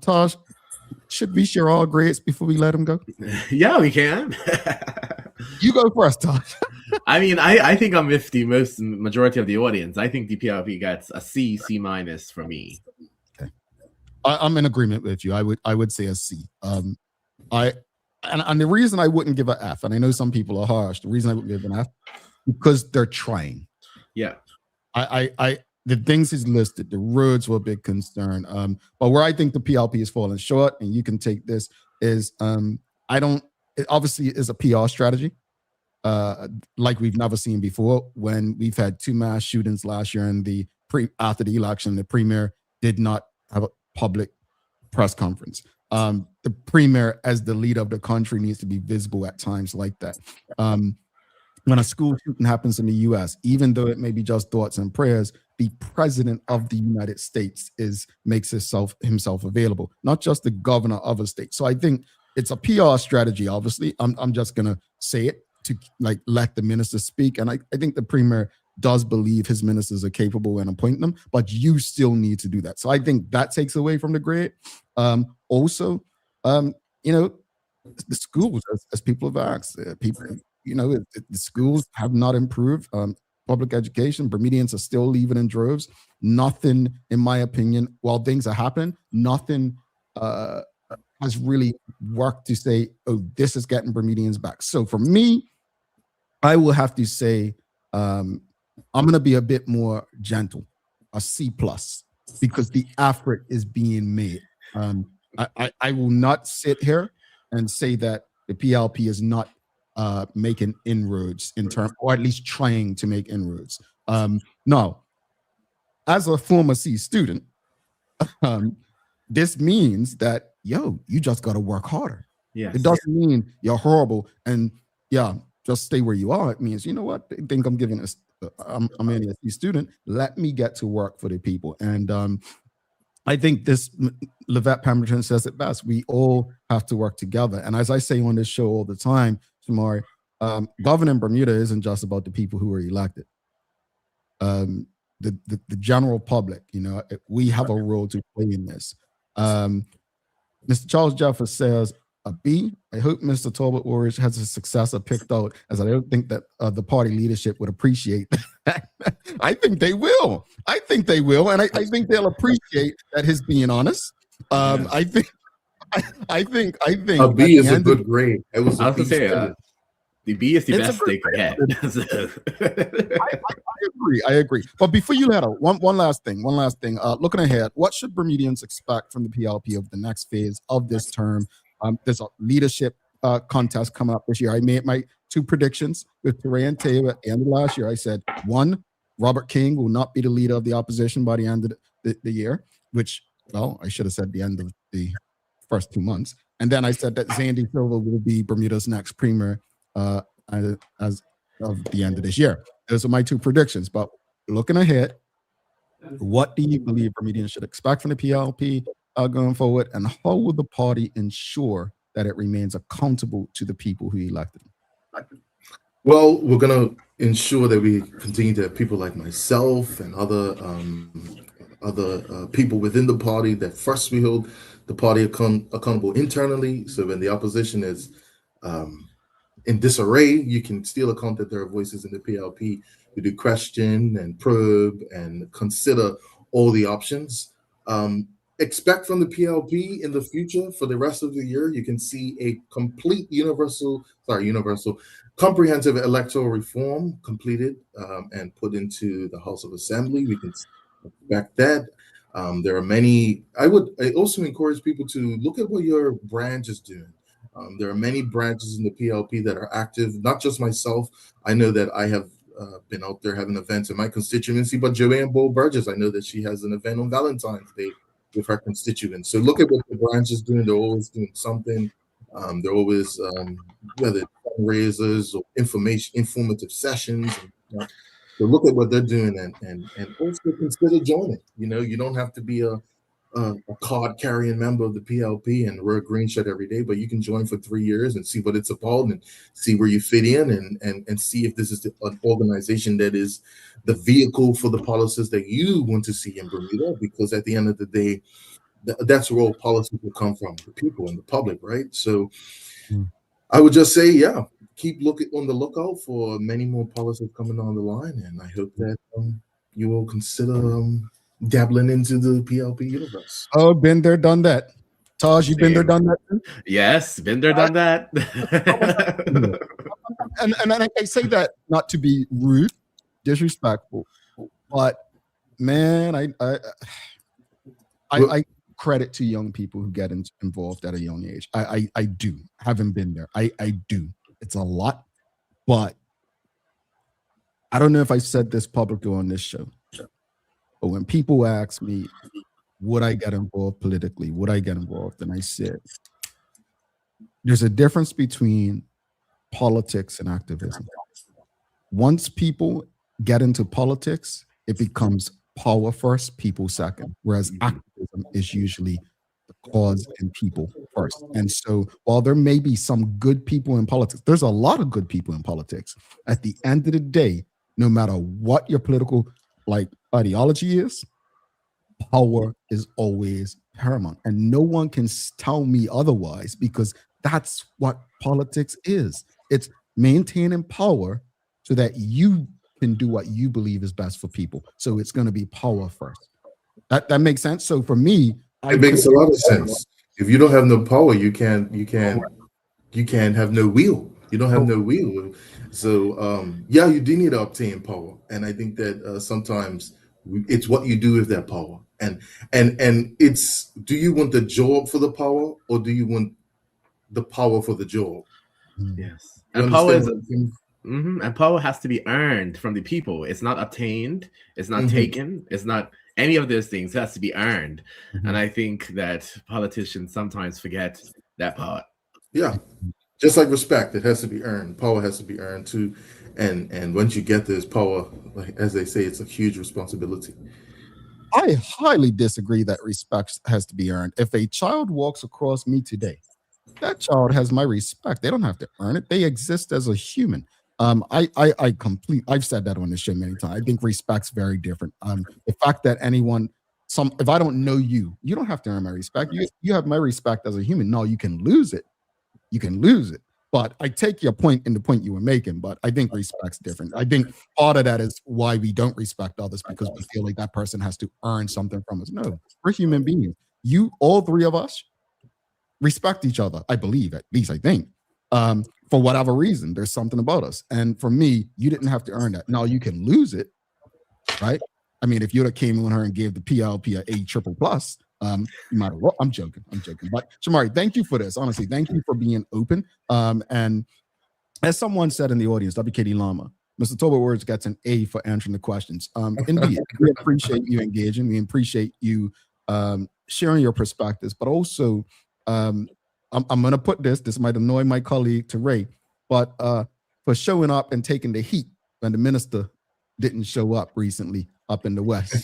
Taj, should we share all grades before we let him go? Yeah, we can. You go first, Taj. I mean, I think I'm with the majority of the audience. I think the PLP gets a C minus from me. Okay. I'm in agreement with you. I would say a C. And the reason I wouldn't give an F, and I know some people are harsh, the reason I wouldn't give an F, because they're trying. Yeah. The things he's listed, the roads were a big concern. But where I think the PLP is falling short, and you can take this, is it obviously is a PR strategy, like we've never seen before. When we've had 2 mass shootings last year, and after the election, the premier did not have a public press conference. The premier, as the leader of the country, needs to be visible at times like that. When a school shooting happens in the U.S., even though it may be just thoughts and prayers, the president of the United States makes himself available, not just the governor of a state. So I think it's a PR strategy. Obviously, I'm just gonna say it to let the ministers speak, and I think the premier does believe his ministers are capable and appoint them, but you still need to do that. So I think that takes away from the grade. Also, the schools, as people have asked, the schools have not improved. Public education, Bermudians are still leaving in droves. Nothing, in my opinion, while things are happening, nothing has really worked to say, oh, this is getting Bermudians back. So for me, I will have to say, I'm going to be a bit more gentle, a C+, because the effort is being made. I will not sit here and say that the PLP is not making inroads or at least trying to make inroads. No, as a former C student, this means that, you just got to work harder. Yes. It doesn't mean you're horrible and just stay where you are. It means, you know what, I think I'm only a C student. Let me get to work for the people. And I think Levette Pemberton says it best. We all have to work together. And as I say on this show all the time, Shomari, governing Bermuda isn't just about the people who are elected. The general public, we have a role to play in this. Mr. Charles Jeffers says, a B. I hope Mr. Talbot-Woolridge has a successor picked out, as I don't think that the party leadership would appreciate that. I think they will. And I think they'll appreciate that his being honest. I think. A B is a good grade. It was a B. The B is the best they could get. I agree. But before you let out, one last thing. Looking ahead, what should Bermudians expect from the PLP of the next phase of this term? There's a leadership contest coming up this year. I made my 2 predictions with Teray and Taylor at the end of last year. I said, 1, Robert King will not be the leader of the opposition by the end of the year, which, well, I should have said the end of the first 2 months. And then I said that Zandy Silva will be Bermuda's next premier as of the end of this year. Those are my 2 predictions. But looking ahead, what do you believe Bermudians should expect from the PLP going forward, and how will the party ensure that it remains accountable to the people who elected them? Well, we're going to ensure that we continue to have people like myself and other people within the party, that first we hold the party accountable internally. So when the opposition is in disarray, you can still account that there are voices in the PLP who do question and probe and consider all the options. Expect from the PLP in the future for the rest of the year, you can see a complete comprehensive electoral reform completed and put into the House of Assembly. We can expect that. There are many. I also encourage people to look at what your branch is doing. There are many branches in the PLP that are active, not just myself. I know that I have been out there having events in my constituency, but Joanne Bull-Burgess, I know that she has an event on Valentine's Day with her constituents. So look at what the branch is doing. They're always doing something. They're always, whether fundraisers or informative sessions. So look at what they're doing and also consider joining. You don't have to be a card-carrying member of the PLP and wear a green shirt every day, but you can join for 3 years and see what it's about and see where you fit in and see if this is an organization that is the vehicle for the policies that you want to see in Bermuda, because at the end of the day, that's where all policies will come from, the people and the public, right? So I would just say, keep on the lookout for many more policies coming down the line, and I hope that you will consider dabbling into the PLP universe. Oh, been there, done that. Taj, you been there, done that too? Yes, been there, done that. and I say that not to be rude, disrespectful, but man, I credit to young people who get involved at a young age. I do. Haven't been there. I do. It's a lot, but I don't know if I said this publicly on this show. But when people ask me, would I get involved politically? Would I get involved? And I said, there's a difference between politics and activism. Once people get into politics, it becomes power first, people second, whereas activism is usually the cause and people first. And so while there may be some good people in politics, there's a lot of good people in politics. At the end of the day, no matter what your political ideology is, power is always paramount. And no one can tell me otherwise, because that's what politics is. It's maintaining power so that you can do what you believe is best for people. So it's going to be power first. That makes sense. So for me, it makes a lot of sense. If you don't have no power, you can't have no wheel. You don't have no wheel. So you do need to obtain power. And I think that sometimes it's what you do with that power. And it's, do you want the job for the power, or do you want the power for the job? Yes. And power is and power has to be earned from the people. It's not obtained. It's not taken. It's not any of those things. It has to be earned. And I think that politicians sometimes forget that part. Yeah. Just like respect, it has to be earned. Power has to be earned too. And once you get this power, like as they say, it's a huge responsibility. I highly disagree that respect has to be earned. If a child walks across me today, that child has my respect. They don't have to earn it. They exist as a human. I've said that on this show many times. I think respect's very different. The fact that if I don't know you, you don't have to earn my respect. You have my respect as a human. No, you can lose it. You can lose it. But I take your point in the point you were making, but I think respect's different. I think part of that is why we don't respect others, because we feel like that person has to earn something from us. No, we're human beings. All three of us, respect each other, I believe, at least I think. For whatever reason, there's something about us. And for me, you didn't have to earn that. Now you can lose it, right? I mean, if you'd have came on her and gave the PLP a A triple plus, you might have, well, I'm joking. But Shomari, thank you for this. Honestly, thank you for being open. And as someone said in the audience, WKD Llama, Mr. Talbot-Woolridge gets an A for answering the questions. Indeed, we appreciate you engaging. We appreciate you sharing your perspectives, but also I'm going to put this might annoy my colleague Teray, but for showing up and taking the heat when the minister didn't show up recently up in the West.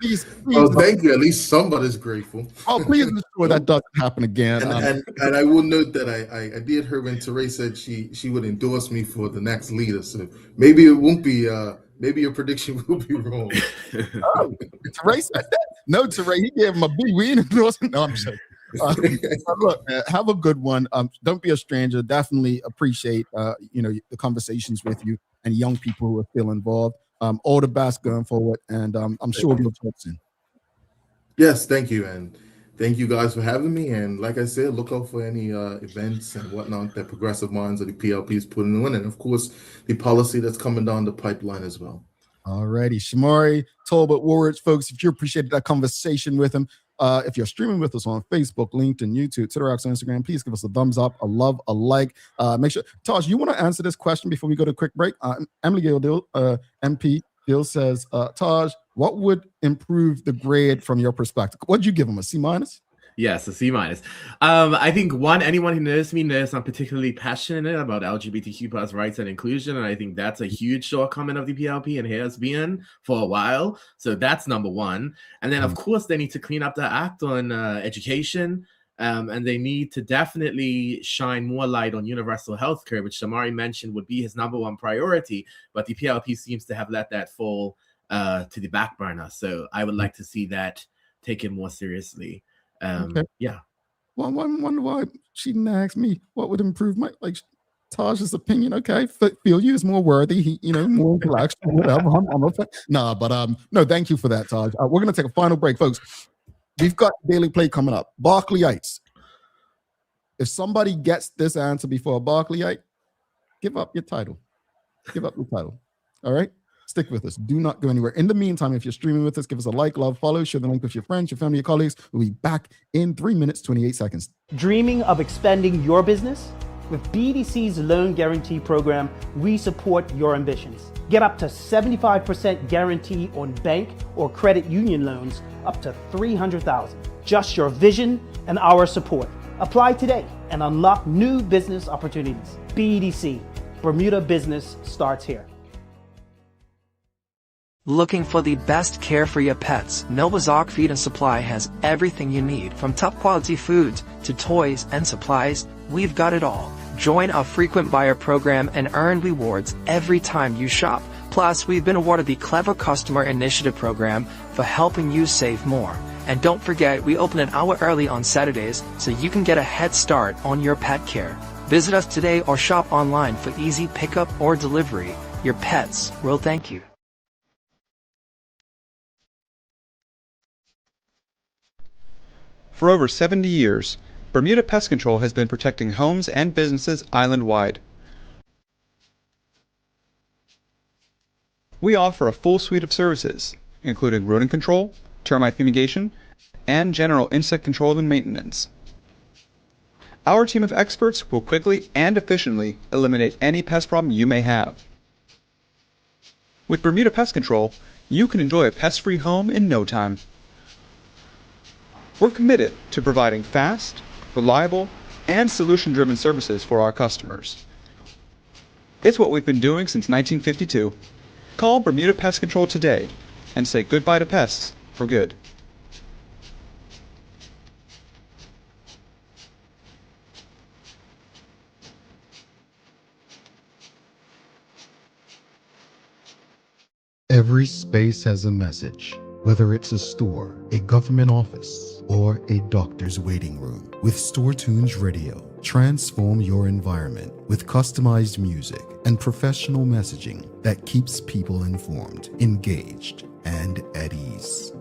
Please, well, thank you. At least somebody's grateful. Oh, please ensure that doesn't happen again. And I will note that I did hear when Teray said she would endorse me for the next leader. So maybe it won't be. Maybe your prediction will be wrong. Teray said that. No, Teray, he gave him a B. We ain't endorsing. No, I'm joking. Look, man, have a good one. Don't be a stranger. Definitely appreciate the conversations with you and young people who are still involved. All the best going forward, and I'm sure we'll talk soon. Yes, thank you, and thank you guys for having me. And like I said, look out for any events and whatnot that Progressive Minds or the PLP is putting on, and of course the policy that's coming down the pipeline as well. Alrighty, Shomari Talbot-Woolridge, folks. If you appreciated that conversation with him, if you're streaming with us on Facebook, LinkedIn, YouTube, Twitter, X, Instagram, please give us a thumbs up, a love, a like. Make sure, Taj, you want to answer this question before we go to a quick break? Emily Gill, MP Gill says, Taj, what would improve the grade from your perspective? What'd you give him, a C minus? Yes, a C minus. I think anyone who knows me knows I'm particularly passionate about LGBTQ plus rights and inclusion, and I think that's a huge shortcoming of the PLP and has been for a while. So that's number one. And then, of course, they need to clean up the act on education, and they need to definitely shine more light on universal health care, which Shomari mentioned would be his number one priority, but the PLP seems to have let that fall to the back burner. So I would like to see that taken more seriously. Okay. Yeah. Well, I wonder why she didn't ask me what would improve my Taj's opinion. Okay, feel you is more worthy. He, more intellectual, whatever. No, thank you for that, Taj. We're gonna take a final break, folks. We've got Daily Play coming up. Barclayites. If somebody gets this answer before a Barclayite, give up your title. Give up your title. All right. Stick with us. Do not go anywhere. In the meantime, if you're streaming with us, give us a like, love, follow, share the link with your friends, your family, your colleagues. We'll be back in 3 minutes, 28 seconds. Dreaming of expanding your business? With BDC's Loan Guarantee Program, we support your ambitions. Get up to 75% guarantee on bank or credit union loans up to $300,000. Just your vision and our support. Apply today and unlock new business opportunities. BDC, Bermuda business starts here. Looking for the best care for your pets? Noah's Ark Feed and Supply has everything you need, from top quality foods to toys and supplies. We've got it all. Join our frequent buyer program and earn rewards every time you shop. Plus, we've been awarded the Clever Customer Initiative program for helping you save more. And don't forget, we open an hour early on Saturdays so you can get a head start on your pet care. Visit us today or shop online for easy pickup or delivery. Your pets will thank you. For over 70 years, Bermuda Pest Control has been protecting homes and businesses island-wide. We offer a full suite of services, including rodent control, termite fumigation, and general insect control and maintenance. Our team of experts will quickly and efficiently eliminate any pest problem you may have. With Bermuda Pest Control, you can enjoy a pest-free home in no time. We're committed to providing fast, reliable, and solution-driven services for our customers. It's what we've been doing since 1952. Call Bermuda Pest Control today and say goodbye to pests for good. Every space has a message, whether it's a store, a government office, or a doctor's waiting room. With Store Tunes Radio, transform your environment with customized music and professional messaging that keeps people informed, engaged, and at ease.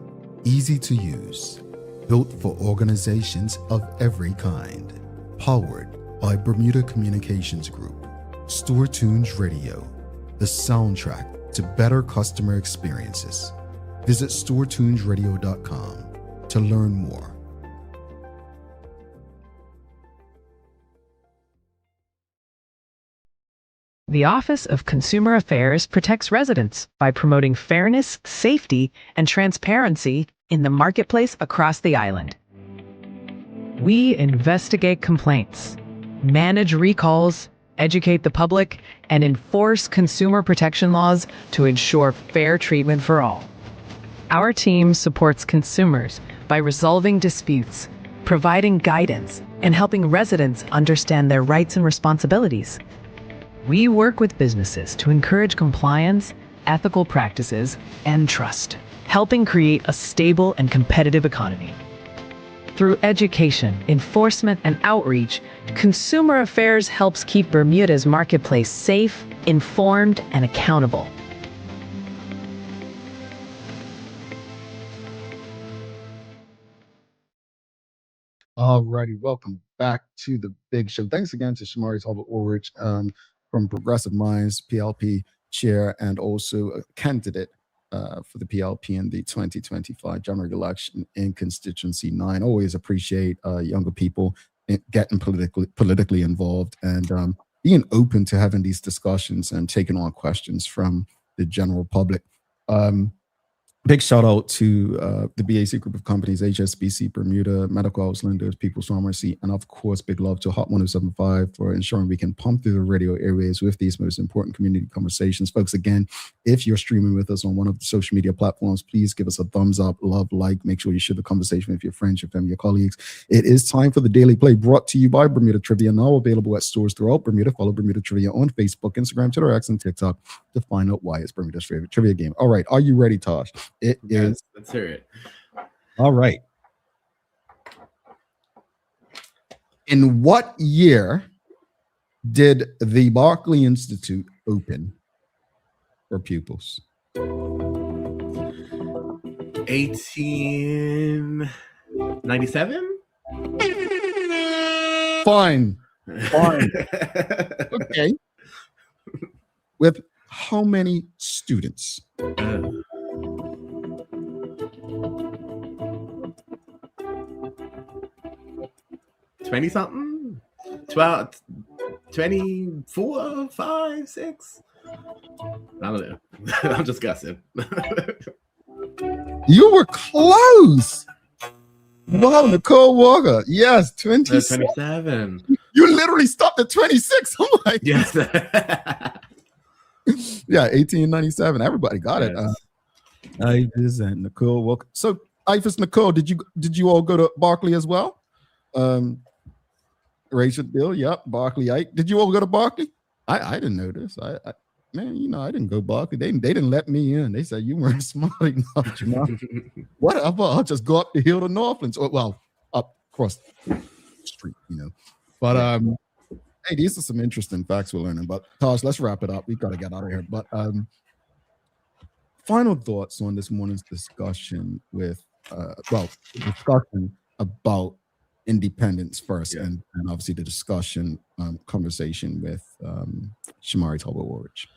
Easy to use, built for organizations of every kind. Powered by Bermuda Communications Group. Store Tunes Radio, the soundtrack to better customer experiences. Visit storetunesradio.com to learn more. The Office of Consumer Affairs protects residents by promoting fairness, safety, and transparency in the marketplace across the island. We investigate complaints, manage recalls, educate the public, and enforce consumer protection laws to ensure fair treatment for all. Our team supports consumers by resolving disputes, providing guidance, and helping residents understand their rights and responsibilities. We work with businesses to encourage compliance, ethical practices, and trust, helping create a stable and competitive economy. Through education, enforcement, and outreach, Consumer Affairs helps keep Bermuda's marketplace safe, informed, and accountable. Alrighty, welcome back to the big show. Thanks again to Shomari Talbot-Woolridge from Progressive Minds, PLP chair, and also a candidate for the PLP in the 2025 general election in Constituency 9. Always appreciate younger people getting politically involved and being open to having these discussions and taking on questions from the general public. Big shout out to the BAC group of companies, HSBC, Bermuda, Medical House Lenders, People's Pharmacy, and of course, big love to Hot 1075 for ensuring we can pump through the radio airways with these most important community conversations. Folks, again, if you're streaming with us on one of the social media platforms, please give us a thumbs up, love, like, make sure you share the conversation with your friends, your family, your colleagues. It is time for the Daily Play, brought to you by Bermuda Trivia, now available at stores throughout Bermuda. Follow Bermuda Trivia on Facebook, Instagram, Twitter, X, and TikTok to find out why it's Bermuda's favorite trivia game. All right, are you ready, Tosh? It is. Let's hear it. All right. In what year did the Barclay Institute open for pupils? 1897? Fine. Okay. With how many students? 20 something? 12, 24, 5, 6? I don't know. I'm just guessing. You were close. Wow, Nicole Walker. Yes, 27. 27. You literally stopped at 26. Oh my Yes. Yeah, 1897. Everybody got it. Ivis and Nicole Walker. So, Ivis, Nicole, did you all go to Barclay as well? Rachel Bill, yep, Barclay. Ike. Did you all go to Barclay? I didn't know this. Man, I didn't go Barclay. They didn't let me in. They said you weren't smart enough, Jamal. Whatever. I'll just go up the hill to Northlands. Or, well, up across the street, But hey, these are some interesting facts we're learning. But Tosh, let's wrap it up. We got to get out of here. But final thoughts on this morning's discussion with discussion about independence first, and obviously the discussion conversation with Shomari Talbot-Woolridge.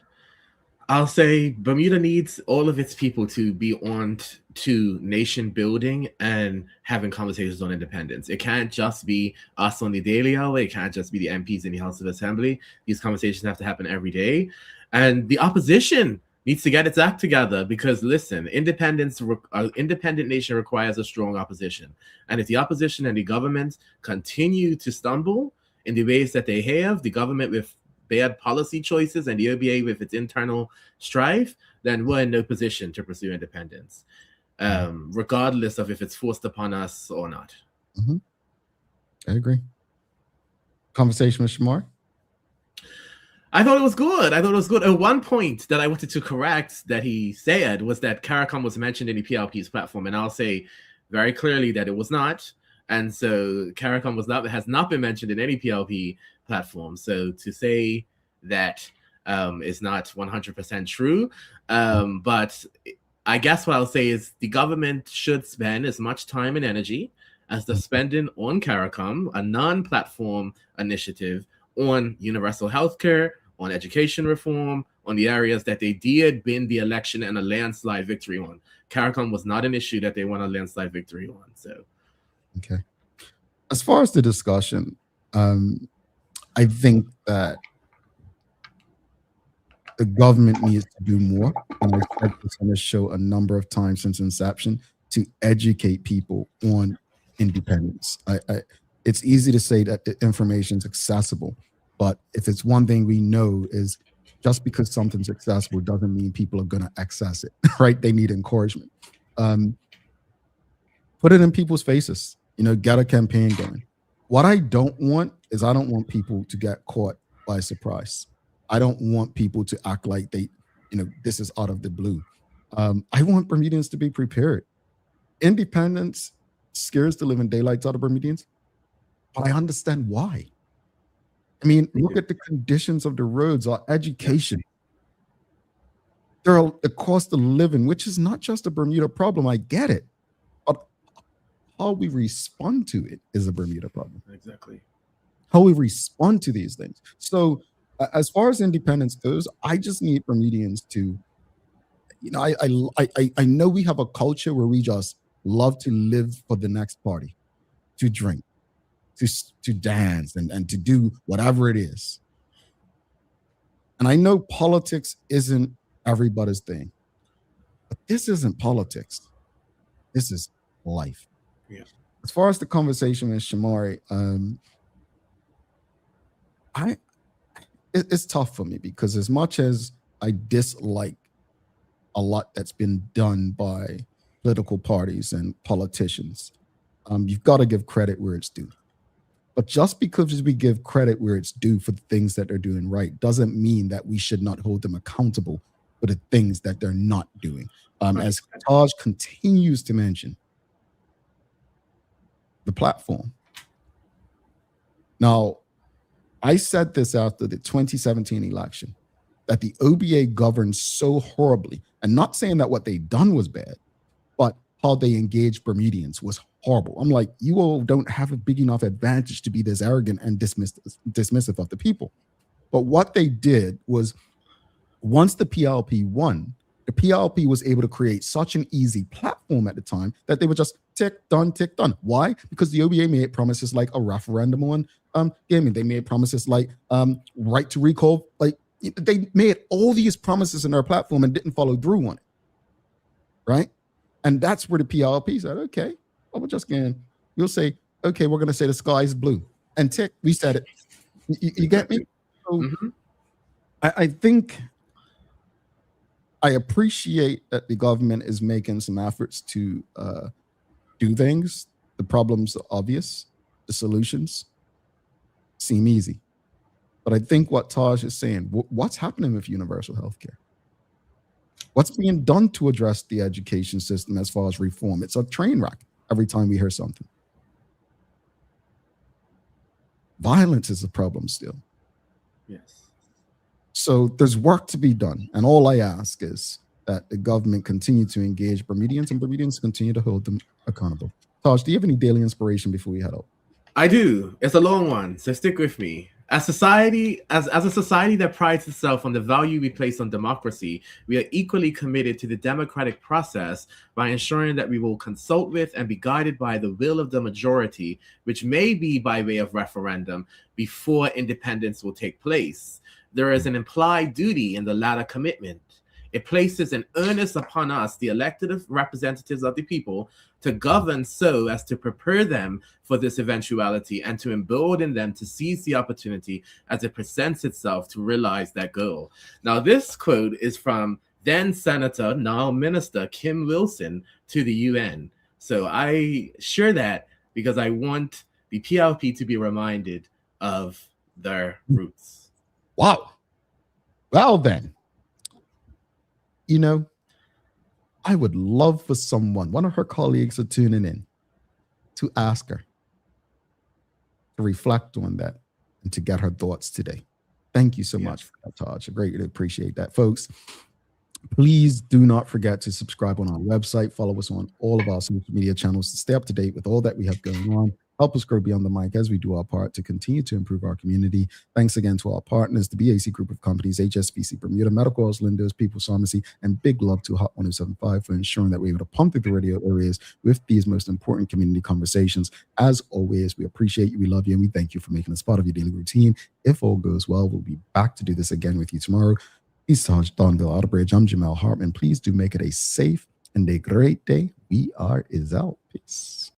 I'll say Bermuda needs all of its people to be on to nation building and having conversations on independence. It can't just be us on the Daily Hour. It can't just be the MPs in the House of Assembly. These conversations have to happen every day. And the opposition needs to get its act together because, listen, independent nation requires a strong opposition. And if the opposition and the government continue to stumble in the ways that they have, the government with bad policy choices and the OBA with its internal strife, then we're in no position to pursue independence, regardless of if it's forced upon us or not. Mm-hmm. I agree. Conversation with Shomari? I thought it was good. At one point that I wanted to correct that he said was that CARICOM was mentioned in the PLP's platform, and I'll say very clearly that it was not. And so CARICOM has not been mentioned in any PLP platform. So to say that is not 100% true. But I guess what I'll say is the government should spend as much time and energy as they're spending on CARICOM, a non-platform initiative, on universal healthcare, on education reform, on the areas that they did win the election and a landslide victory on. CARICOM was not an issue that they won a landslide victory on. So, okay. As far as the discussion, I think that the government needs to do more, and I've said this on this show a number of times since inception, to educate people on independence. It's easy to say that the information is accessible, but if it's one thing we know is just because something's accessible doesn't mean people are going to access it, right? They need encouragement. Put it in people's faces, get a campaign going. What I don't want is I don't want people to get caught by surprise. I don't want people to act like this is out of the blue. I want Bermudians to be prepared. Independence scares the living daylights out of Bermudians, but I understand why. I mean, look at the conditions of the roads, our education. The cost of living, which is not just a Bermuda problem. I get it. But how we respond to it is a Bermuda problem. Exactly. How we respond to these things. So as far as independence goes, I just need Bermudians to, I know we have a culture where we just love to live for the next party, to drink, to dance, and to do whatever it is. And I know politics isn't everybody's thing, but this isn't politics. This is life. Yeah. As far as the conversation with Shomari, it's tough for me because as much as I dislike a lot that's been done by political parties and politicians, you've got to give credit where it's due. But just because we give credit where it's due for the things that they're doing right doesn't mean that we should not hold them accountable for the things that they're not doing. As Taj continues to mention, the platform. Now, I said this after the 2017 election, that the OBA governed so horribly, and not saying that what they done was bad, but how they engaged Bermudians was horrible. I'm like, you all don't have a big enough advantage to be this arrogant and dismissive of the people. But what they did was, once the PLP won, the PLP was able to create such an easy platform at the time that they were just tick, done. Why? Because the OBA made promises like a referendum on gaming. They made promises like right to recall. Like, they made all these promises in their platform and didn't follow through on it, right? And that's where the PLP said, okay, well, we're just going to, we'll say, okay, we're going to say the sky is blue. And tick, we said it. You get me? So I think I appreciate that the government is making some efforts to do things. The problems are obvious. The solutions seem easy. But I think what Taj is saying, what's happening with universal healthcare? What's being done to address the education system as far as reform? It's a train wreck every time we hear something. Violence is a problem still. Yes. So there's work to be done. And all I ask is that the government continue to engage Bermudians and Bermudians continue to hold them accountable. Taj, do you have any daily inspiration before we head out? I do. It's a long one, so stick with me. As a society that prides itself on the value we place on democracy, we are equally committed to the democratic process by ensuring that we will consult with and be guided by the will of the majority, which may be by way of referendum, before independence will take place. There is an implied duty in the latter commitment. It places an onus upon us, the elected representatives of the people, to govern so as to prepare them for this eventuality and to embolden them to seize the opportunity as it presents itself to realize that goal. Now, this quote is from then Senator, now Minister Kim Wilson to the UN. So I share that because I want the PLP to be reminded of their roots. Wow. Well, then, I would love for one of her colleagues are tuning in, to ask her to reflect on that and to get her thoughts today. Thank you so much for that, Taj. I greatly appreciate that, folks. Please do not forget to subscribe on our website. Follow us on all of our social media channels to stay up to date with all that we have going on. Help us grow beyond the mic as we do our part to continue to improve our community. Thanks again to our partners, the BAC Group of Companies, HSBC Bermuda, Medical Oils, Lindos, People's Pharmacy, and big love to Hot 1075 for ensuring that we're able to pump through the radio areas with these most important community conversations. As always, we appreciate you, we love you, and we thank you for making us part of your daily routine. If all goes well, we'll be back to do this again with you tomorrow. He's Taj Donville Outerbridge. I'm Jamel Hartman. Please do make it a safe and a great day. We are out. Peace.